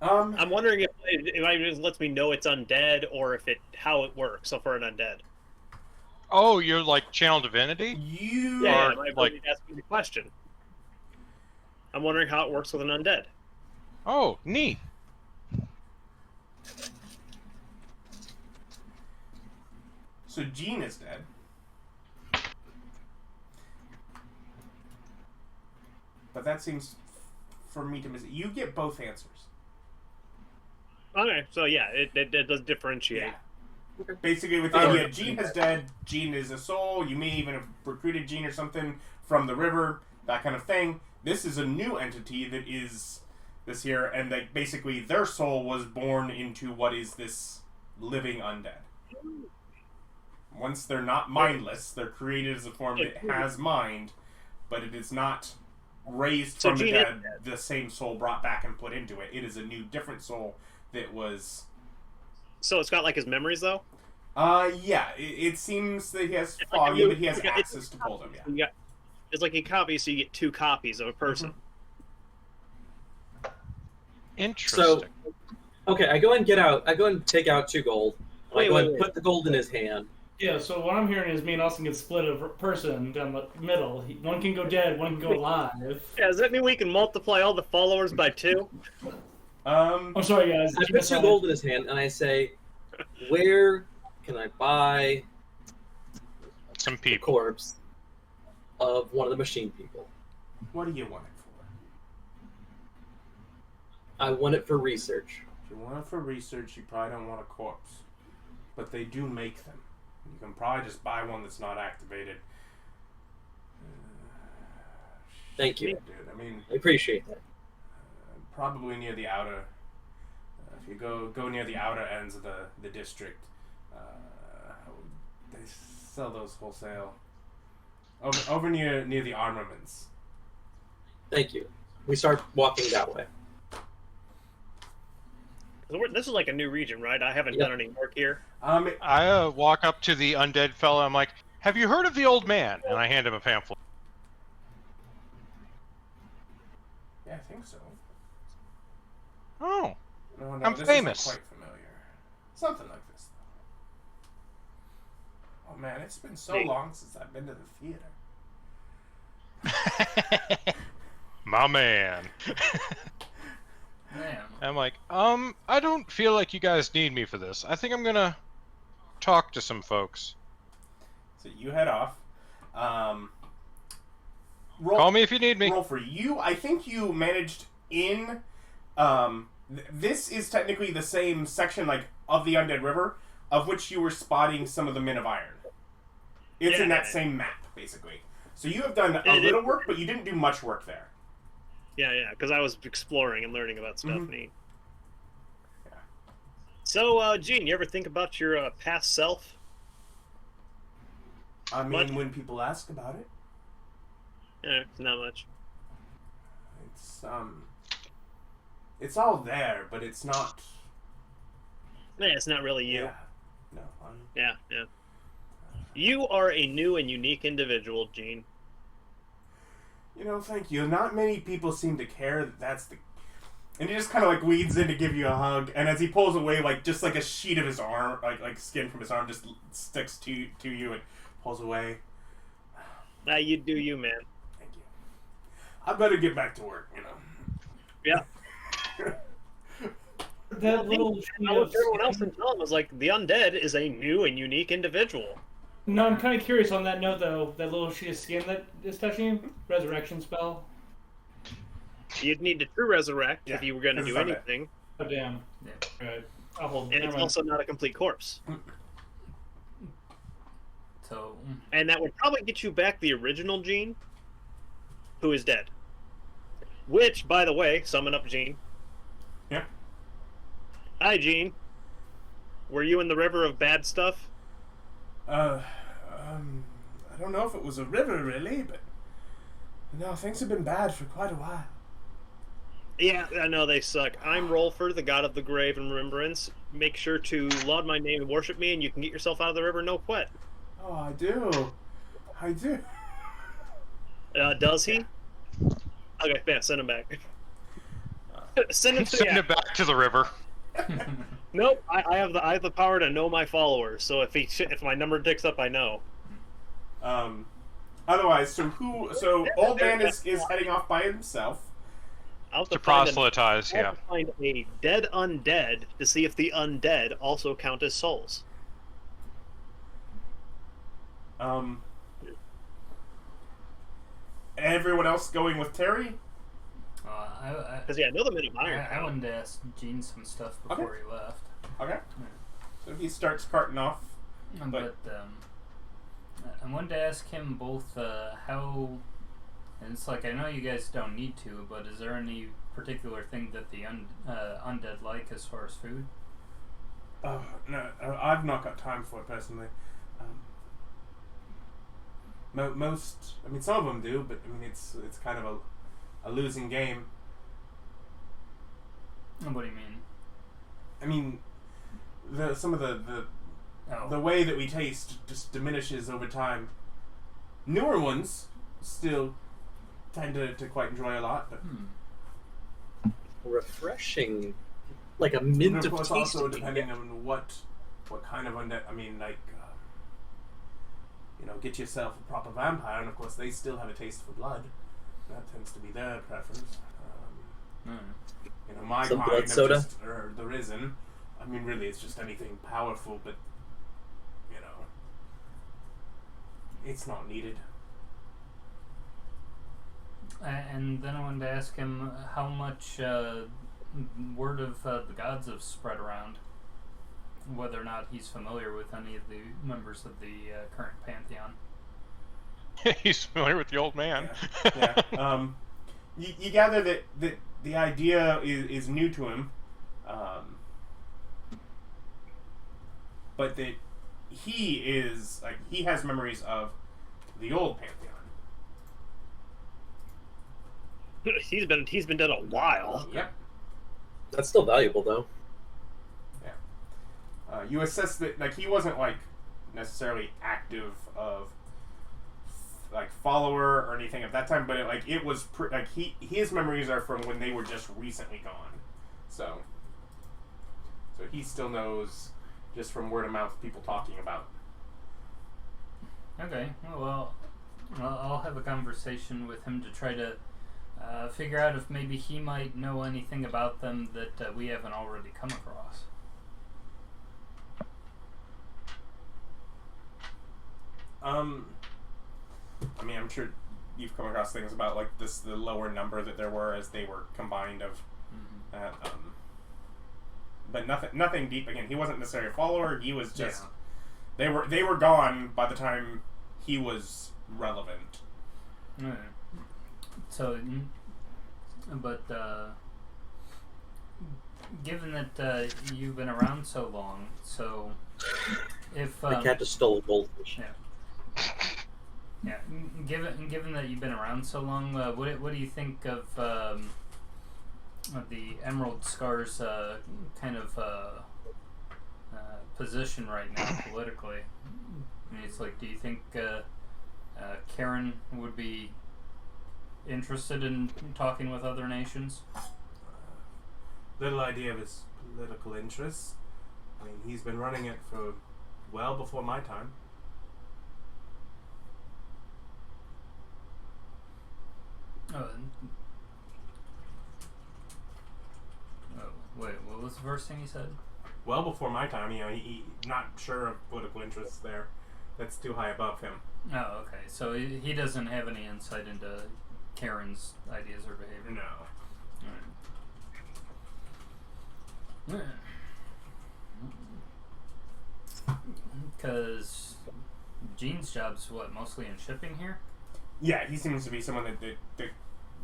I'm wondering if it lets me know it's undead or if how it works. So for an undead.
Oh, you're like channel divinity?
Yeah,
Or,
my
like-
ability to ask me the question. I'm wondering how it works with an undead.
Oh, neat.
So Gene is dead. But that seems for me to miss. You get both answers.
Okay, so yeah, it does differentiate.
Yeah. Basically, with the idea, Gene is dead. Gene is a soul. You may even have recruited Gene or something from the river, that kind of thing. This is a new entity that is this here, and like basically their soul was born into what is this living undead. Once they're not mindless, they're created as a form that has mind, but it is not raised from the dead, the same soul brought back and put into it. It is a new, different soul that was...
So it's got like his memories, though?
Yeah. It seems that he has foggy, but he has access to pull them, yeah.
It's like a copy, so you get 2 copies of a person.
Interesting.
So, okay, I go and take out 2 gold. I go and put the gold in his hand.
Yeah, so what I'm hearing is me and Austin can split a person down the middle. One can go dead, one can go alive.
Yeah, does that mean we can multiply all the followers by 2?
I'm sorry, guys.
I put 2 gold in his hand, and I say, where can I buy
some
the
people.
corpse of one of the machine people?
What do you want it for?
I want it for research.
If you want it for research, you probably don't want a corpse. But they do make them. You can probably just buy one that's not activated.
Thank you.
Dude, I mean,
I appreciate that.
probably near the outer. If you go near the outer ends of the district, they sell those wholesale. Over near the Ironminds.
Thank you. We start walking that way.
This is like a new region, right? I haven't done any work here.
I walk up to the undead fellow. I'm like, "Have you heard of the old man?" And I hand him a pamphlet.
Yeah, I think so.
Oh,
No,
I'm
this
famous.
Isn't quite familiar. Something like this. Oh man, it's been so long since I've been to the theater.
My man.
Man.
I'm like, I don't feel like you guys need me for this. I think I'm gonna talk to some folks.
So you head off.
Call me if you need me.
Rolfur, I think you managed in. This is technically the same section, like of the Undead River, of which you were spotting some of the Men of Iron. It's in that same map, basically. So you have done a little work, but you didn't do much work there.
Yeah, because I was exploring and learning about stuff.
Mhm.
Neat. Yeah. So, Gene, you ever think about your past self?
I mean, when people ask about it,
Yeah, not much.
it's all there, but it's not.
Yeah, it's not really you.
Yeah. No.
Yeah. You are a new and unique individual, Gene.
Thank you. Not many people seem to care that that's the... And he just kind of, like, leans in to give you a hug, and as he pulls away, like, just like a sheet of his arm, like skin from his arm just sticks to you and pulls away.
Now you do you, man.
Thank you. I better get back to work,
Yeah.
That little
Everyone else in town was like, the undead is a new and unique individual.
No, I'm kind of curious on that note, though. That little sheet of skin that is touching you, resurrection spell.
You'd need to true resurrect if you were going to do
Undead.
anything.
Oh damn.
Yeah.
Right. I'll hold.
And
Never
it's
mind.
also not a complete corpse.
So,
And that would probably get you back the original Gene, who is dead. Which, by the way, summon up Gene.
Yeah.
Hi, Gene. Were you in the river of bad stuff?
I don't know if it was a river, really, but... No, things have been bad for quite a while.
Yeah, I know they suck. I'm Rolfur, the god of the grave and remembrance. Make sure to laud my name and worship me, and you can get yourself out of the river no quit.
Oh, I do. I do.
Does he? Okay, yeah, send him back. Send him to
Send it back to the river.
Nope, I have the power to know my followers. So if my number ticks up, I know.
Otherwise, so Old Man is heading off by himself.
To proselytize,
I'll
yeah.
find a dead undead to see if the undead also count as souls.
Everyone else going with Terry?
Because I know the men of Iron.
I wanted to ask Gene some stuff before he left.
Okay. So he starts carting off.
But I wanted to ask him both how, and it's like I know you guys don't need to, but is there any particular thing that the undead like as far as food?
No, I've not got time for it personally. Most, I mean, some of them do, but I mean, it's kind of a losing game.
What do you mean?
I mean, some of the way that we taste just diminishes over time. Newer ones still tend to quite enjoy a lot, but
refreshing, like a mint
of
of
course,
taste.
also depending on what kind of undead. I mean, like get yourself a proper vampire, and of course they still have a taste for blood. That tends to be their preference. My
Some
kind
blood
of
soda?
just, or the risen. I mean, really, it's just anything powerful, but it's not needed.
And then I wanted to ask him how much word of the gods have spread around. Whether or not he's familiar with any of the members of the current pantheon.
He's familiar with the old man.
Yeah. You gather that the idea is new to him, but that he has memories of the old pantheon.
He's been dead a while.
Yep.
That's still valuable, though.
You assess that he wasn't necessarily active of follower or anything at that time, but it was his memories are from when they were just recently gone. So he still knows just from word of mouth people talking about.
Okay, well, I'll have a conversation with him to try to figure out if maybe he might know anything about them that we haven't already come across.
I mean, I'm sure you've come across things about the lower number that there were as they were combined of, but nothing deep. Again, he wasn't necessarily a follower. He was just they were gone by the time he was relevant.
So, but given that you've been around so long, so if
The cat just stole a goldfish.
Yeah, given that you've been around so long, what do you think of the Emerald Scar's kind of position right now politically? I mean, it's do you think Karen would be interested in talking with other nations?
Little idea of his political interests. I mean, he's been running it for well before my time.
Wait, what was the first thing he said?
Well before my time, he not sure of political interests there. That's too high above him.
Oh, okay. So he doesn't have any insight into Karen's ideas or behavior.
No.
Because Gene's job's mostly in shipping here?
Yeah, he seems to be someone that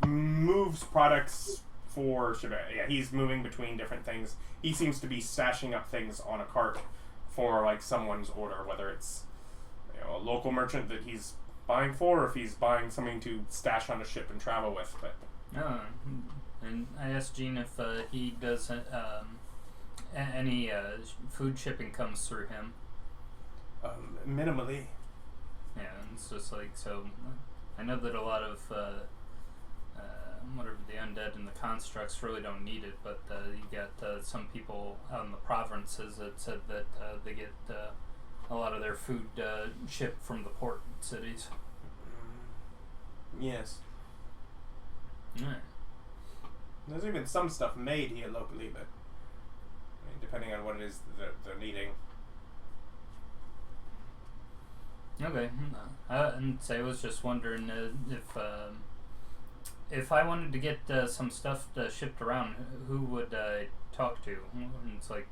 moves products for shipping. Yeah, he's moving between different things. He seems to be stashing up things on a cart for someone's order, whether it's a local merchant that he's buying for, or if he's buying something to stash on a ship and travel with. But
And I asked Gene if he does any food shipping comes through him.
Minimally.
Yeah, it's just like, so I know that a lot of whatever the undead and the constructs really don't need it, but you get some people out in the provinces that said that they get a lot of their food shipped from the port cities.
Yes.
Alright.
There's even some stuff made here locally, but I mean, depending on what it is that they're needing.
Okay. And so I was just wondering if I wanted to get some stuff shipped around, who would I talk to? And it's like,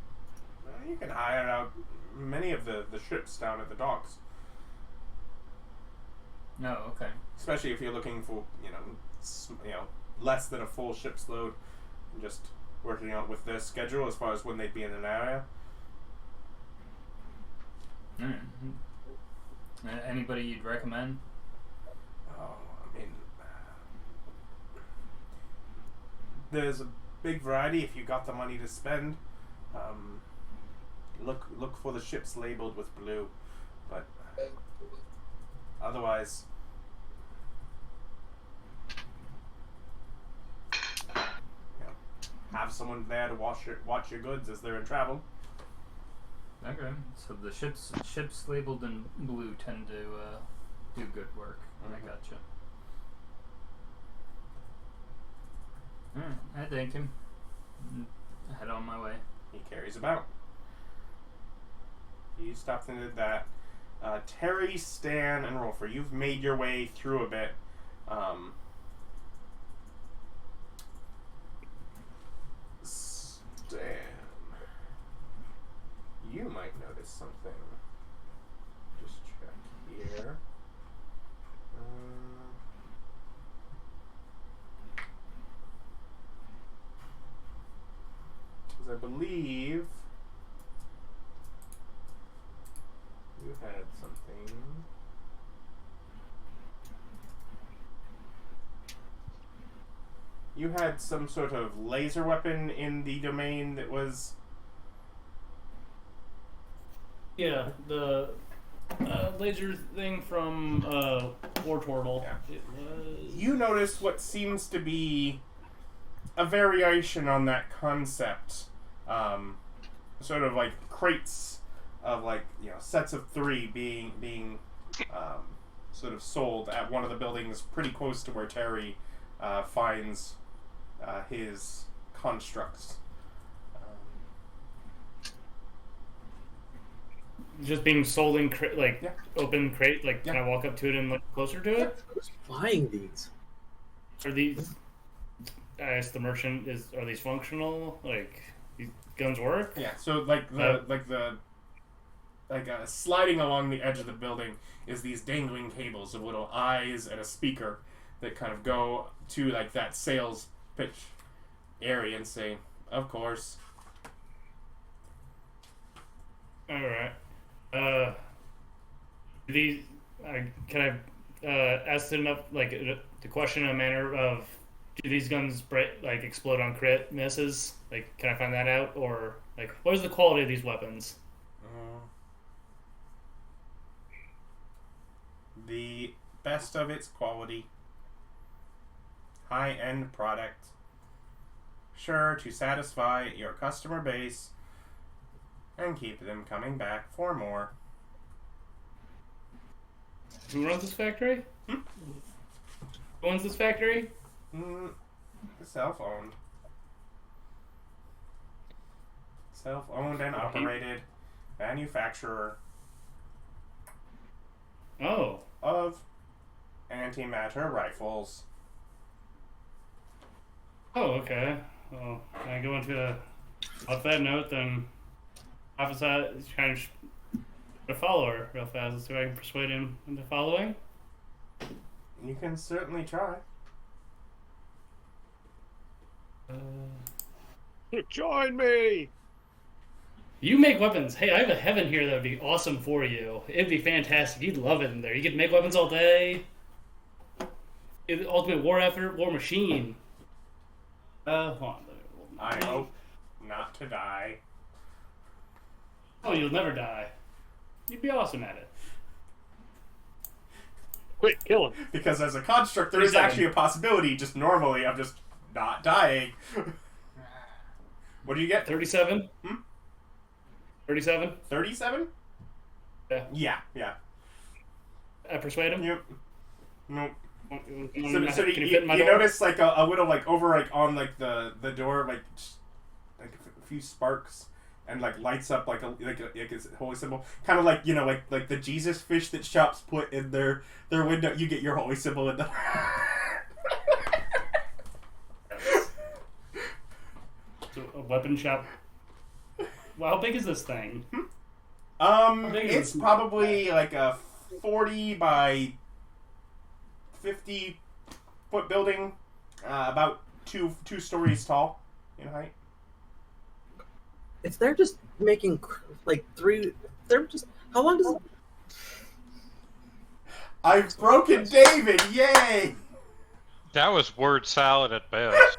You can hire out many of the ships down at the docks.
no, okay.
Especially if you're looking for, less than a full ship's load. And just working out with their schedule as far as when they'd be in an area.
Alright. Anybody you'd recommend?
Oh, I mean, there's a big variety if you got the money to spend. Look for the ships labeled with blue, but otherwise, have someone there to watch your goods as they're in travel.
Okay, so the ships labeled in blue tend to do good work.
Mhm.
I gotcha. Alright, I thank him. Head on my way.
He carries about. You stopped and did that. Terry, Stan, and Rolfur, you've made your way through a bit. Stan, you might notice something. Just check here. Because I believe you had something. You had some sort of laser weapon in the domain that was...
Yeah, the laser thing from War Turtle.
Yeah.
It was...
You noticed what seems to be a variation on that concept. Sort of like crates of sets of 3 being sort of sold at one of the buildings pretty close to where Terry finds his constructs.
Just being sold in
Yeah.
open crate.
Yeah.
Can I walk up to it and look closer to it?
Who's buying these?
Are these? I asked the merchant. Are these functional? These guns work?
Yeah, so sliding along the edge of the building is these dangling cables of little eyes and a speaker that kind of go to that sales pitch area and say, "Of course."
All right. These can I ask enough the question in a manner of, do these guns explode on crit misses? Can I find that out, or what is the quality of these weapons?
The best of its quality, high-end product, sure to satisfy your customer base and keep them coming back for more.
Who runs this factory? Who owns this factory?
Self-owned. Self-owned and operated manufacturer
Oh.
of antimatter rifles.
Oh, okay. Well, can I go into off that note, then opposite kind of a follower real fast. Let's see if I can persuade him into following.
You can certainly try.
Join me!
You make weapons. Hey, I have a heaven here that would be awesome for you. It'd be fantastic. You'd love it in there. You could make weapons all day. Ultimate war effort, war machine. Hold on.
I hope not to die.
Oh, you'll never die. You'd be awesome at it.
Quick, kill him.
Because as a construct, there is
37.
actually a possibility, just normally, of just not dying. What do you get?
37? 37?
37?
Yeah.
Yeah.
I persuade him?
Yep. Nope.
Can
So
you fit in my
you
door?
notice like a little like over like on like the door like like a few sparks and like lights up like a holy symbol, kind of like like the Jesus fish that shops put in their window. You get your holy symbol in the.
So a weapon shop. Well, how big is this thing? big is
It's
this?
probably like a 40 by 50 foot building, about two stories tall in height.
If they're just making like three, they're just how long does it?
I've broken David! Yay!
That was word salad at best.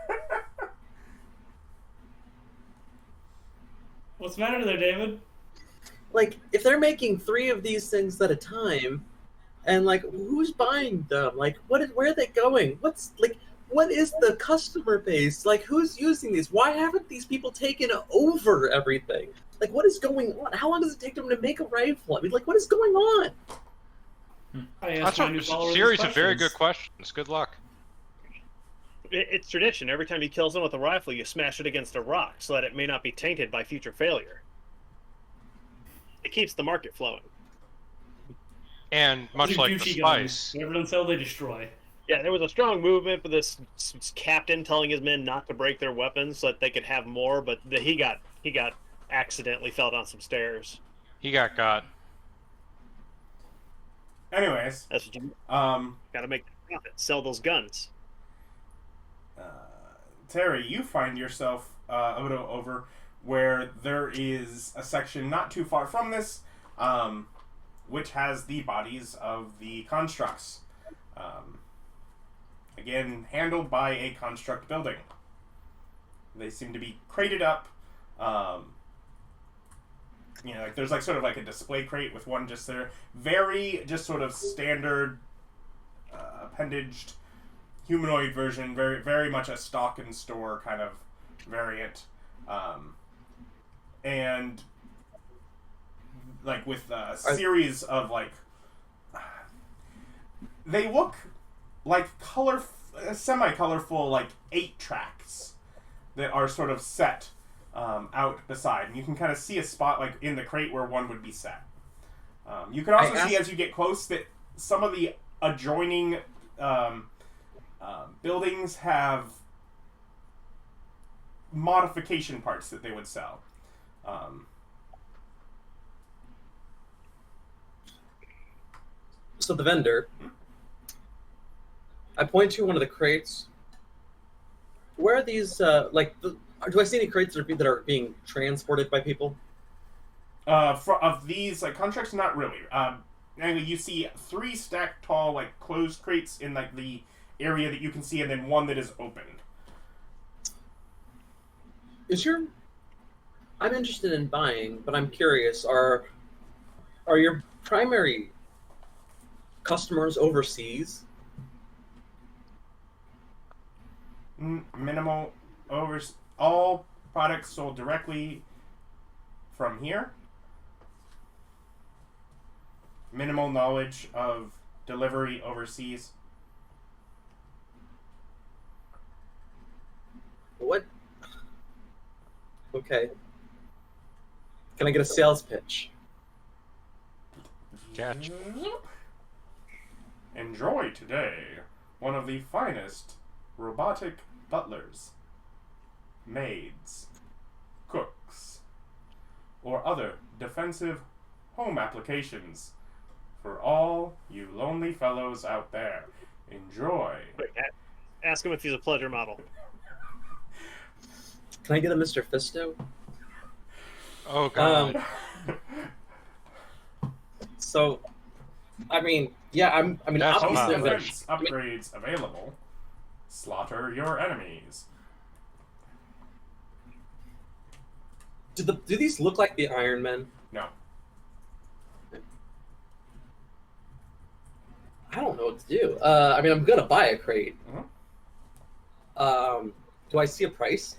What's the matter there, David?
Like if they're making 3 of these things at a time, and like who's buying them? Like where are they going? What is the customer base? Like who's using these? Why haven't these people taken over everything? Like what is going on? How long does it take them to make a rifle? I mean, like what is going on?
That's a series of very good questions. Good luck.
It's tradition. Every time you kill someone with a rifle, you smash it against a rock so that it may not be tainted by future failure. It keeps the market flowing.
And much like the spice.
Whatever don't sell, they destroy.
Yeah, there was a strong movement for this captain telling his men not to break their weapons so that they could have more, but he got accidentally fell down some stairs.
He got got.
Anyways,
That's what you
um,
got to make profit. Sell those guns.
Terry, you find yourself a little over where there is a section not too far from this, which has the bodies of the constructs. Again, handled by a construct building. They seem to be crated up. Like there's like sort of like a display crate with one just there. Very just sort of standard appendaged humanoid version. Very very much a stock and store kind of variant. And like with a series of like they look like semi-colorful like 8 tracks that are sort of set out beside, and you can kind of see a spot like in the crate where one would be set. You can also see as you get close that some of the adjoining buildings have modification parts that they would sell.
So the vendor, I point to one of the crates. Where are these? Do I see any crates that are being transported by people?
Of these like contracts, not really. Anyway, you see 3 stacked tall like closed crates in like the area that you can see, and then one that is opened.
I'm interested in buying, but I'm curious. Are your primary customers overseas?
Minimal all products sold directly from here. Minimal knowledge of delivery overseas.
What? Okay. Can I get a sales pitch?
Catch.
Enjoy today one of the finest robotic butlers, maids, cooks, or other defensive home applications for all you lonely fellows out there. Enjoy.
Quick, ask him if he's a pleasure model.
Can I get a Mr. Fisto?
Oh god.
So, I mean, yeah,
That's
obviously,
not
Defense upgrades available. Slaughter your enemies.
Do these look like the Ironmen?
No.
I don't know what to do. I mean, I'm gonna buy a crate. Do I see a price?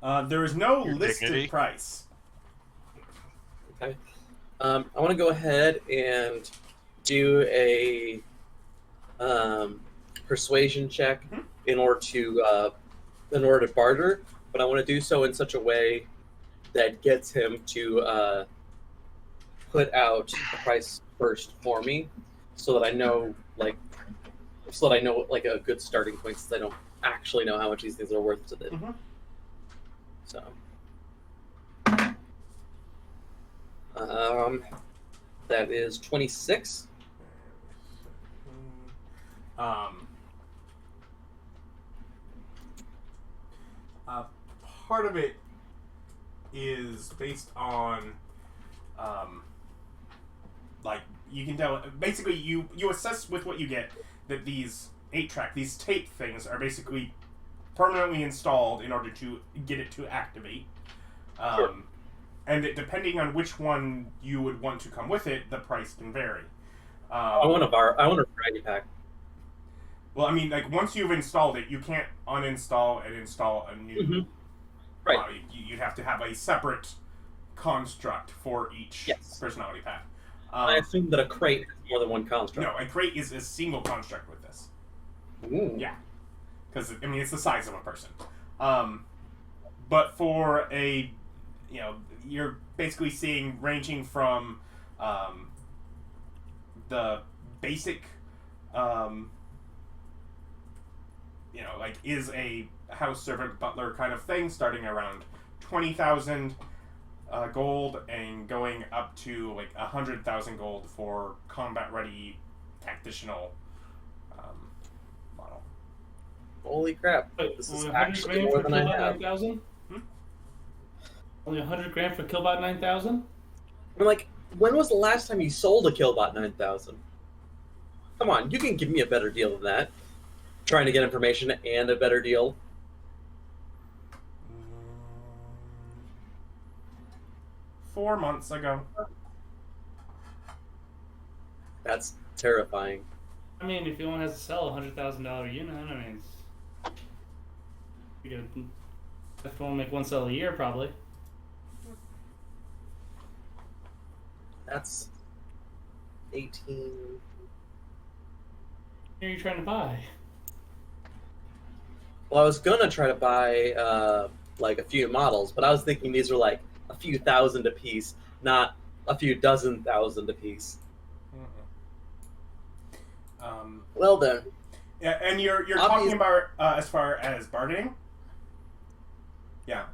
There is no
Your
listed
dignity.
price.
Okay. I want to go ahead and do a persuasion check in order to barter, but I want to do so in such a way that gets him to put out the price first for me, so that I know like a good starting point, since I don't actually know how much these things are worth to them. So. That is 26.
Part of it is based on, like, you can tell, basically you assess with what you get that these 8-track, these tape things are basically permanently installed in order to get it to activate.
Sure.
And that depending on which one you would want to come with it, the price can vary.
I want a variety pack.
Well, I mean, like, once you've installed it, you can't uninstall and install a new.
Right.
You'd have to have a separate construct for each personality pack.
I assume that a crate has more than one construct.
No, a crate is a single construct with this.
Ooh.
Yeah. Because, I mean, it's the size of a person. But for a, you're basically seeing ranging from the basic, like, is a house servant butler kind of thing, starting around 20,000 gold and going up to like 100,000 gold for combat ready tactitional model.
Holy crap!
Wait,
This is
only 100
actually
grand
more
for
than I
Killbot
have.
9000? Only 100 grand for Killbot 9000?
I'm like, when was the last time you sold a Killbot 9000? Come on, you can give me a better deal than that. Trying to get information and a better deal.
4 months ago.
That's terrifying.
I mean, if one has to sell a $100,000 unit, I mean, you could if you want to make one sell a year, probably.
That's 18.
What are you trying to buy?
Well, I was gonna try to buy like a few models, but I was thinking these were like a few thousand a piece, not a few dozen thousand a piece. Well then.
Yeah, and you're talking about as far as bargaining. Yeah.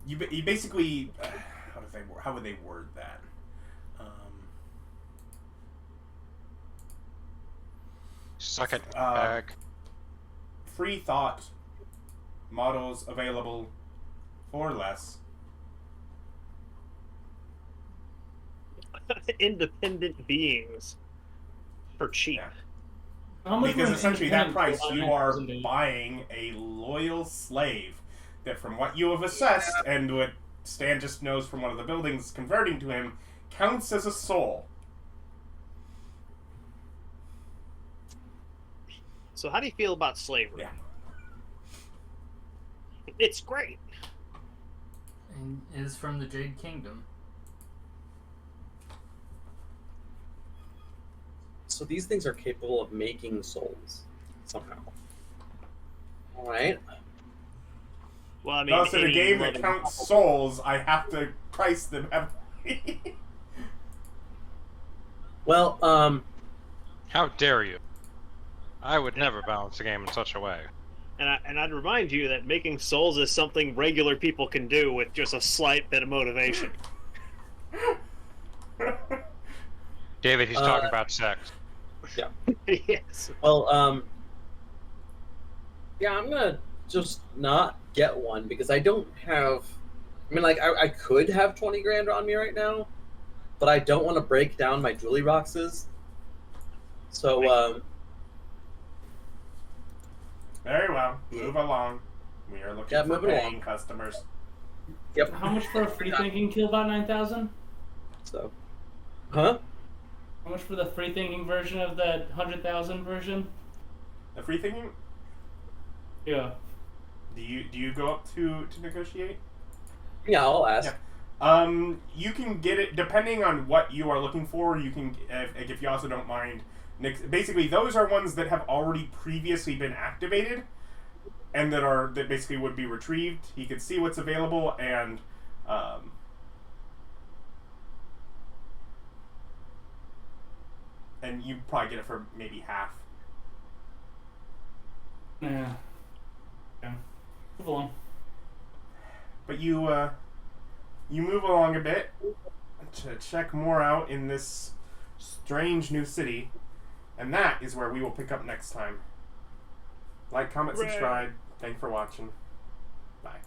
You basically how would they word that?
Suck it, bag.
Free thought models available for less.
Independent beings for cheap.
Yeah.
How much
Because
would
essentially that
independent
price,
Killbot
you are
9000 be?
buying a loyal slave that, from what you have assessed and what Stan just knows from one of the buildings converting to him, counts as a soul.
So how do you feel about slavery?
Yeah.
It's great.
And is from the Jade Kingdom.
So these things are capable of making souls somehow. Alright.
Well, I mean,
Thus, in a
any
game that
loving
counts
couple-
souls, I have to price them heavily.
Well,
How dare you? I would never balance a game in such a way.
And I'd remind you that making souls is something regular people can do with just a slight bit of motivation.
David, he's talking about sex.
Yes.
well, yeah, I'm gonna just not get one because I don't have. I mean, like, I could have 20 grand on me right now, but I don't want to break down my jewelry boxes. So,
Very well. Move along. We are looking
Yeah,
for
moving
paying
along.
customers.
Yep.
How much for a free thinking killbot 9000?
So, huh?
How much for the free thinking version of that 100,000 version?
The free thinking?
Yeah.
Do you go up to negotiate?
Yeah, I'll ask.
Yeah. You can get it depending on what you are looking for. You can, if you also don't mind. Basically, those are ones that have already previously been activated, and that basically would be retrieved. He could see what's available, and you probably get it for maybe half.
Yeah. Yeah. Move along.
But you move along a bit to check more out in this strange new city, and that is where we will pick up next time. Like, comment, subscribe. Thanks for watching. Bye.